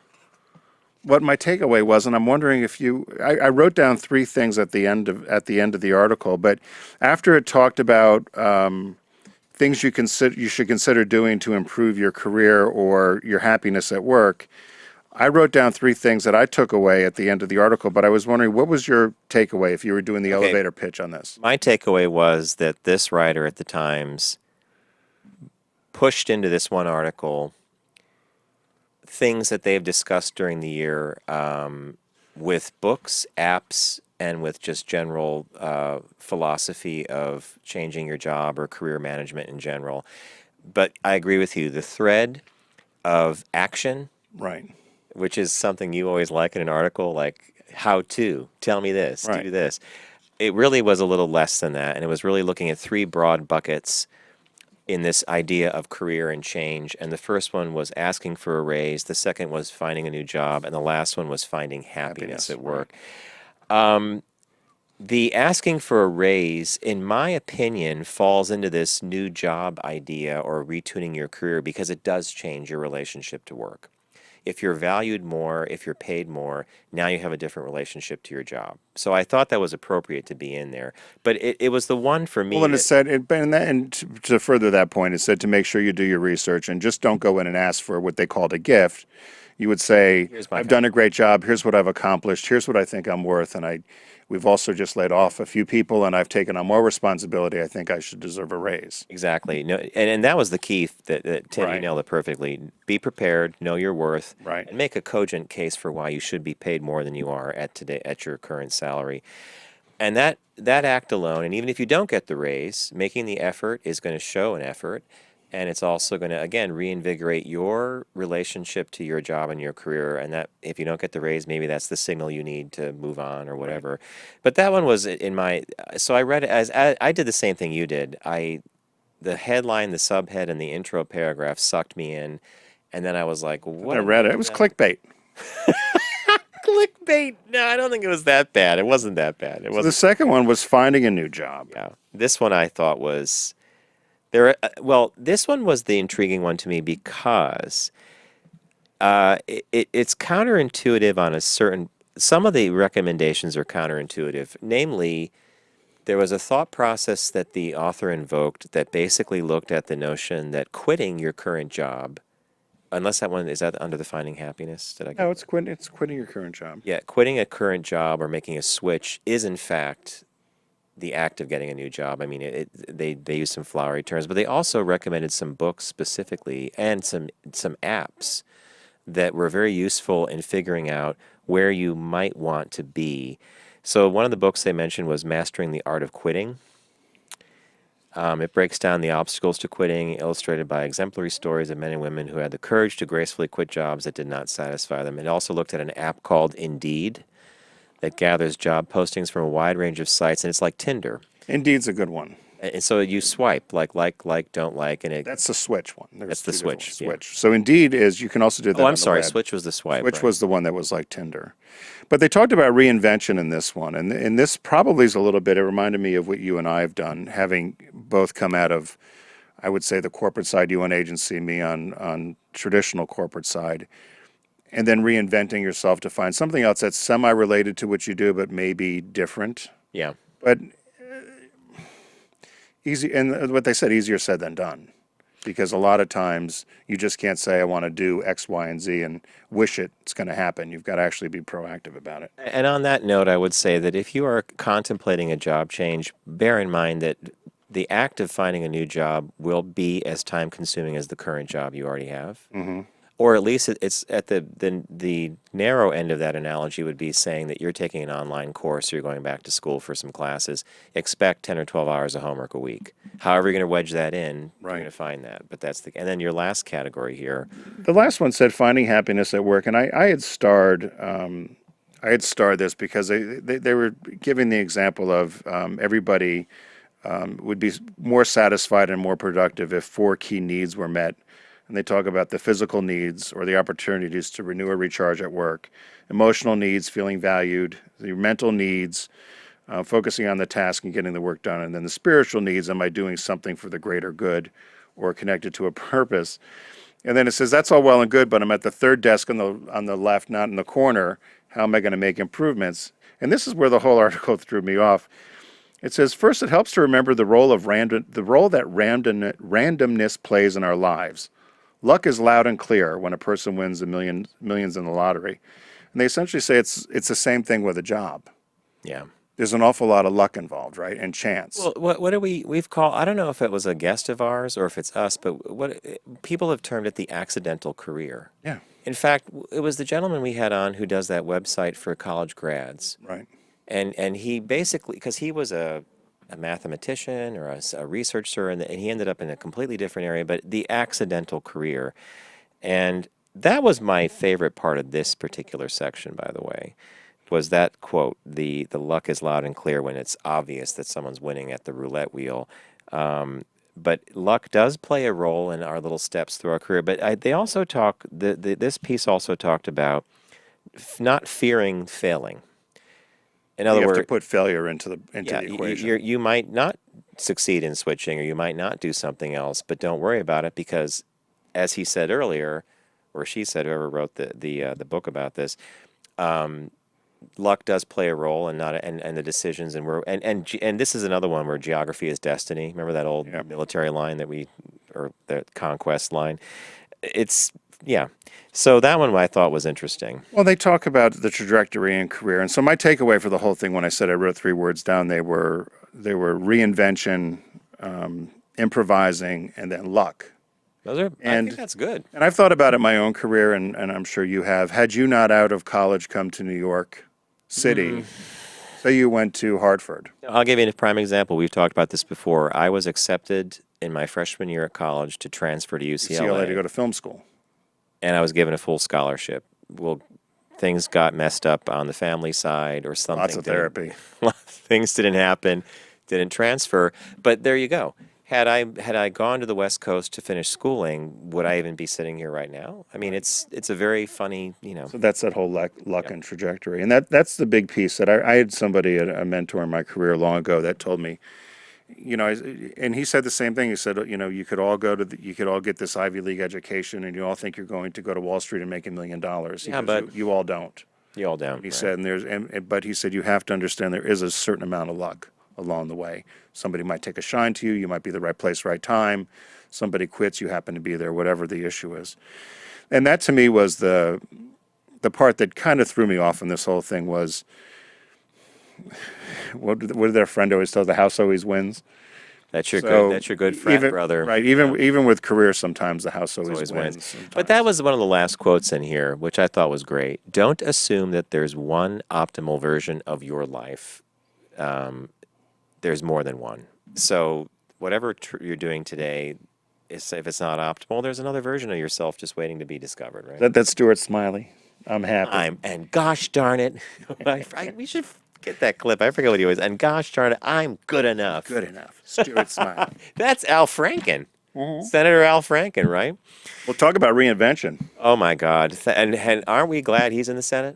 what my takeaway was. And I'm wondering if I wrote down 3 things at the end of the article, but after it talked about things you should consider doing to improve your career or your happiness at work, I wrote down 3 things that I took away at the end of the article, but I was wondering, what was your takeaway if you were doing the elevator pitch on this? My takeaway was that this writer at the Times pushed into this one article things that they've discussed during the year with books, apps, and with just general philosophy of changing your job or career management in general. But I agree with you. The thread of action, Right. which is something you always like in an article, like how to, tell me this, Right. do this. It really was a little less than that, and it was really looking at 3 broad buckets in this idea of career and change. And the first one was asking for a raise. The second was finding a new job. And the last one was finding happiness at work. The asking for a raise, in my opinion, falls into this new job idea or retuning your career because it does change your relationship to work. If you're valued more, if you're paid more, now you have a different relationship to your job. So I thought that was appropriate to be in there. But it was the one for me. Well, and it said, and to further that point, it said to make sure you do your research and just don't go in and ask for what they called a gift. You would say, I've done a great job. Here's what I've accomplished. Here's what I think I'm worth. And we've also just laid off a few people, and I've taken on more responsibility. I think I should deserve a raise. Exactly. No, and that was the key that Tim, you nailed it perfectly. Be prepared, know your worth, and make a cogent case for why you should be paid more than you are at your current salary. And that act alone, and even if you don't get the raise, making the effort is going to show an effort. And it's also going to, again, reinvigorate your relationship to your job and your career. And that if you don't get the raise, maybe that's the signal you need to move on or whatever. Right. But that one was so I read it as I did the same thing you did. The headline, the subhead, and the intro paragraph sucked me in. And then I was like, what? I read it. It was clickbait. Clickbait. No, I don't think it was that bad. It wasn't that bad. It wasn't. The second one was finding a new job. Yeah. This one I thought was... this one was the intriguing one to me because it's counterintuitive on some of the recommendations are counterintuitive. Namely, there was a thought process that the author invoked that basically looked at the notion that quitting your current job, unless is that under the Finding Happiness? No, it's quitting your current job. Yeah, quitting a current job or making a switch is in fact the act of getting a new job. I mean, they use some flowery terms, but they also recommended some books specifically and some apps that were very useful in figuring out where you might want to be. So one of the books they mentioned was Mastering the Art of Quitting. It breaks down the obstacles to quitting, illustrated by exemplary stories of men and women who had the courage to gracefully quit jobs that did not satisfy them. It also looked at an app called Indeed that gathers job postings from a wide range of sites, and it's like Tinder. Indeed's a good one. And so you swipe, like, don't like, and that's the switch one. That's the switch. Switch. So Indeed you can also do that. Oh, I'm sorry. Switch was the swipe. Switch was the one that was like Tinder. But they talked about reinvention in this one, and this probably is a little bit. It reminded me of what you and I have done, having both come out of, I would say, the corporate side, you on agency, me on traditional corporate side. And then reinventing yourself to find something else that's semi-related to what you do, but maybe different. Yeah. But easy, and what they said, easier said than done. Because a lot of times you just can't say, I want to do X, Y, and Z and wish it's going to happen. You've got to actually be proactive about it. And on that note, I would say that if you are contemplating a job change, bear in mind that the act of finding a new job will be as time-consuming as the current job you already have. Mm-hmm. Or at least it's at the narrow end of that analogy would be saying that you're taking an online course, or you're going back to school for some classes. Expect 10 or 12 hours of homework a week. However you're going to wedge that in, you're going to find that. But and then your last category here. The last one said finding happiness at work, and I had starred this because they were giving the example of everybody would be more satisfied and more productive if 4 key needs were met. And they talk about the physical needs or the opportunities to renew or recharge at work, emotional needs, feeling valued, the mental needs, focusing on the task and getting the work done, and then the spiritual needs, am I doing something for the greater good or connected to a purpose? And then it says, that's all well and good, but I'm at the third desk on the left, not in the corner. How am I going to make improvements? And this is where the whole article threw me off. It says, first, it helps to remember the role that randomness plays in our lives. Luck is loud and clear when a person wins millions in the lottery. And they essentially say it's the same thing with a job. Yeah. There's an awful lot of luck involved, right? And chance. Well, what do we've called, I don't know if it was a guest of ours or if it's us, but what people have termed it the accidental career. Yeah. In fact, it was the gentleman we had on who does that website for college grads. Right. And he basically, because he was a mathematician or a researcher, and he ended up in a completely different area, but the accidental career. And that was my favorite part of this particular section, by the way, was that quote, the luck is loud and clear when it's obvious that someone's winning at the roulette wheel. but luck does play a role in our little steps through our career. But they also talk. This piece also talked about not fearing failing. In other You have words, to put failure into the yeah, equation. you might not succeed in switching, or you might not do something else, but don't worry about it because, as he said earlier, or she said, whoever wrote the book about this, luck does play a role, and not and the decisions, and this is another one where geography is destiny. Remember that old military line or the conquest line? It's yeah. So that one I thought was interesting. Well, they talk about the trajectory and career, and so my takeaway for the whole thing, when I said I wrote 3 words down, they were reinvention, improvising, and then luck. I think that's good. And I've thought about it in my own career, and I'm sure you have. Had you not out of college come to New York City, say you went to Hartford. I'll give you a prime example. We've talked about this before. I was accepted in my freshman year at college to transfer to UCLA. To go to film school. And I was given a full scholarship. Well, things got messed up on the family side or something. Lots of therapy. Things didn't happen, didn't transfer. But there you go. Had I gone to the West Coast to finish schooling, would I even be sitting here right now? I mean, it's a very funny, So that's that whole luck and trajectory, and that's the big piece that I had somebody, a mentor in my career long ago, that told me, and he said the same thing. He said, you could all you could all get this Ivy League education, and you all think you're going to go to Wall Street and make $1 million. Yeah, but you all don't. You all don't. He said, but he said you have to understand there is a certain amount of luck along the way. Somebody might take a shine to you. You might be the right place, right time. Somebody quits. You happen to be there. Whatever the issue is, and that to me was the part that kind of threw me off in this whole thing was. What did their friend always tell? The house always wins. That's your good frat brother. Right. Even with career, sometimes the house always wins. But that was one of the last quotes in here, which I thought was great. Don't assume that there's one optimal version of your life. There's more than one. So whatever you're doing today, if it's not optimal, there's another version of yourself just waiting to be discovered. Right. That's Stuart Smiley. I'm happy. And gosh darn it, we should. Get that clip. I forget what he was. And gosh darn it, I'm good enough. Good enough. Stuart Smiley. That's Al Franken. Senator Al Franken, right? We'll talk about reinvention. Oh, my God. And aren't we glad he's in the Senate?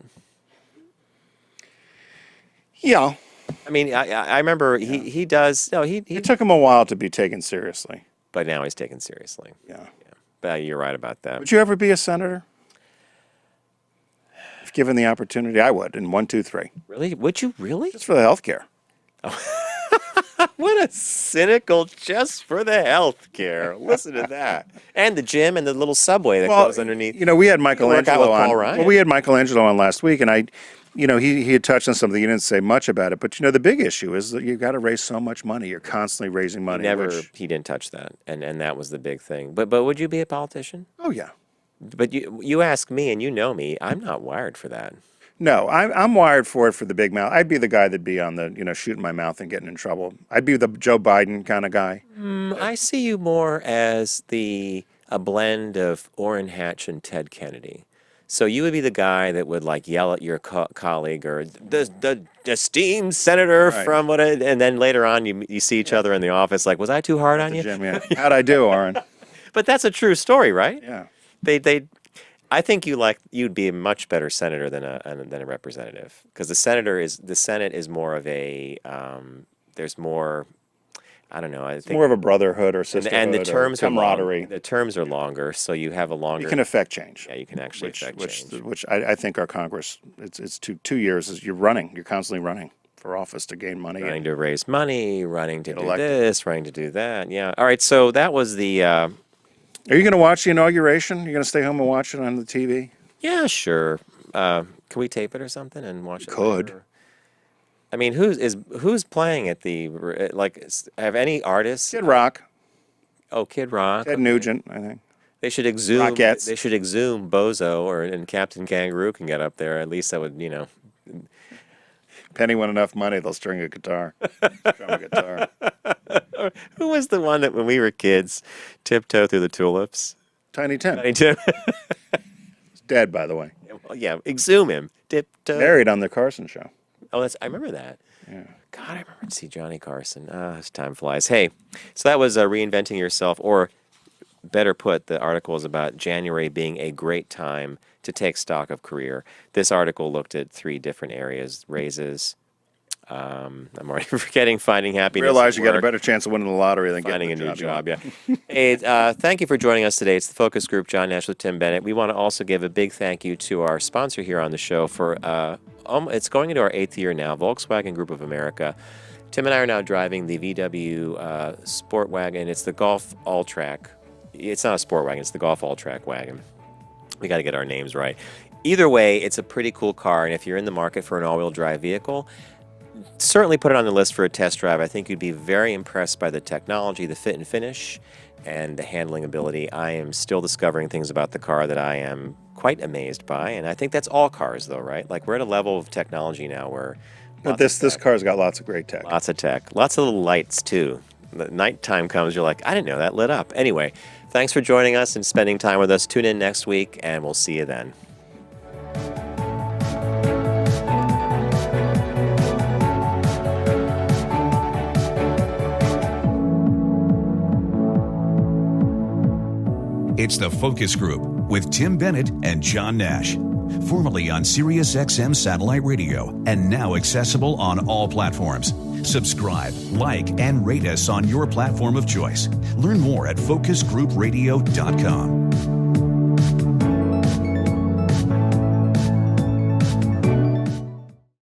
Yeah. I mean, I remember he does. No, he It took him a while to be taken seriously. But now he's taken seriously. Yeah. But you're right about that. Would you ever be a senator? If given the opportunity, I would. In 1, 2, 3. Really? Would you really? Just for the health care. What a cynical just for the health care. Listen to that. And the gym and the little subway that goes underneath. We had Michelangelo on. Ryan. Well, we had Michelangelo on last week, and he had touched on something. He didn't say much about it, but the big issue is that you've got to raise so much money. You're constantly raising money. He didn't touch that, and that was the big thing. But would you be a politician? Oh yeah. But you ask me, and you know me, I'm not wired for that. No, I'm wired for it for the big mouth. I'd be the guy that'd be on the shooting my mouth and getting in trouble. I'd be the Joe Biden kind of guy. I see you more as a blend of Orrin Hatch and Ted Kennedy. So you would be the guy that would yell at your colleague or the esteemed senator from and then later on you see each other in the office was I too hard on you? Gym, yeah. How'd I do, Orrin? But that's a true story, right? Yeah. I think you'd be a much better senator than a representative because the Senate is more of a there's more. I don't know. I think more of a brotherhood or sisterhood and the terms or camaraderie. The terms are longer, so you have a longer. You can affect change. Yeah, you can actually affect change. Which I think our Congress it's 2 years is you're running. You're constantly running for office to gain money. Running to raise money, running to do this, running to do that. Yeah. All right. So that was the. Are you going to watch the inauguration? You're going to stay home and watch it on the TV? Yeah, sure. Can we tape it or something and watch it? Could. Later? I mean, who's playing at the have any artists? Kid Rock. Oh, Kid Rock. Ted Nugent, I think. They should exhume. Rockettes. They should exhume Bozo and Captain Kangaroo can get up there. At least that would Penny won enough money, they'll string a guitar. Drum a guitar. Who was the one that when we were kids tiptoe through the tulips? Tiny Tim. Tiny Tim. He's dead, by the way. Well, yeah, exhume him. Tiptoe. Married on the Carson show. Oh, I remember that. Yeah. God, I remember to see Johnny Carson. As time flies. Hey, so that was Reinventing Yourself, or better put, the article is about January being a great time to take stock of career. This article looked at 3 different areas: raises, I'm already forgetting, finding happiness. Realize you got a better chance of winning the lottery than finding getting a new job. Yeah. Hey, thank you for joining us today. It's the Focus Group, John Nash with Tim Bennett. We want to also give a big thank you to our sponsor here on the show for it's going into our 8th year now, Volkswagen Group of America. Tim and I are now driving the VW Sport Wagon. It's the Golf All-Track. It's not a Sport Wagon. It's the Golf All-Track wagon. We got to get our names right. Either way, it's a pretty cool car, and if you're in the market for an all-wheel drive vehicle, certainly put it on the list for a test drive. I think you'd be very impressed by the technology, the fit and finish, and the handling ability. I am still discovering things about the car that I am quite amazed by, and I think that's all cars, though, right? Like, we're at a level of technology now where... But this car's got lots of great tech. Lots of tech. Lots of little lights, too. The nighttime comes, you're like, I didn't know that lit up. Anyway, thanks for joining us and spending time with us. Tune in next week, and we'll see you then. It's the Focus Group with Tim Bennett and John Nash. Formerly on Sirius XM Satellite Radio and now accessible on all platforms. Subscribe, like, and rate us on your platform of choice. Learn more at focusgroupradio.com.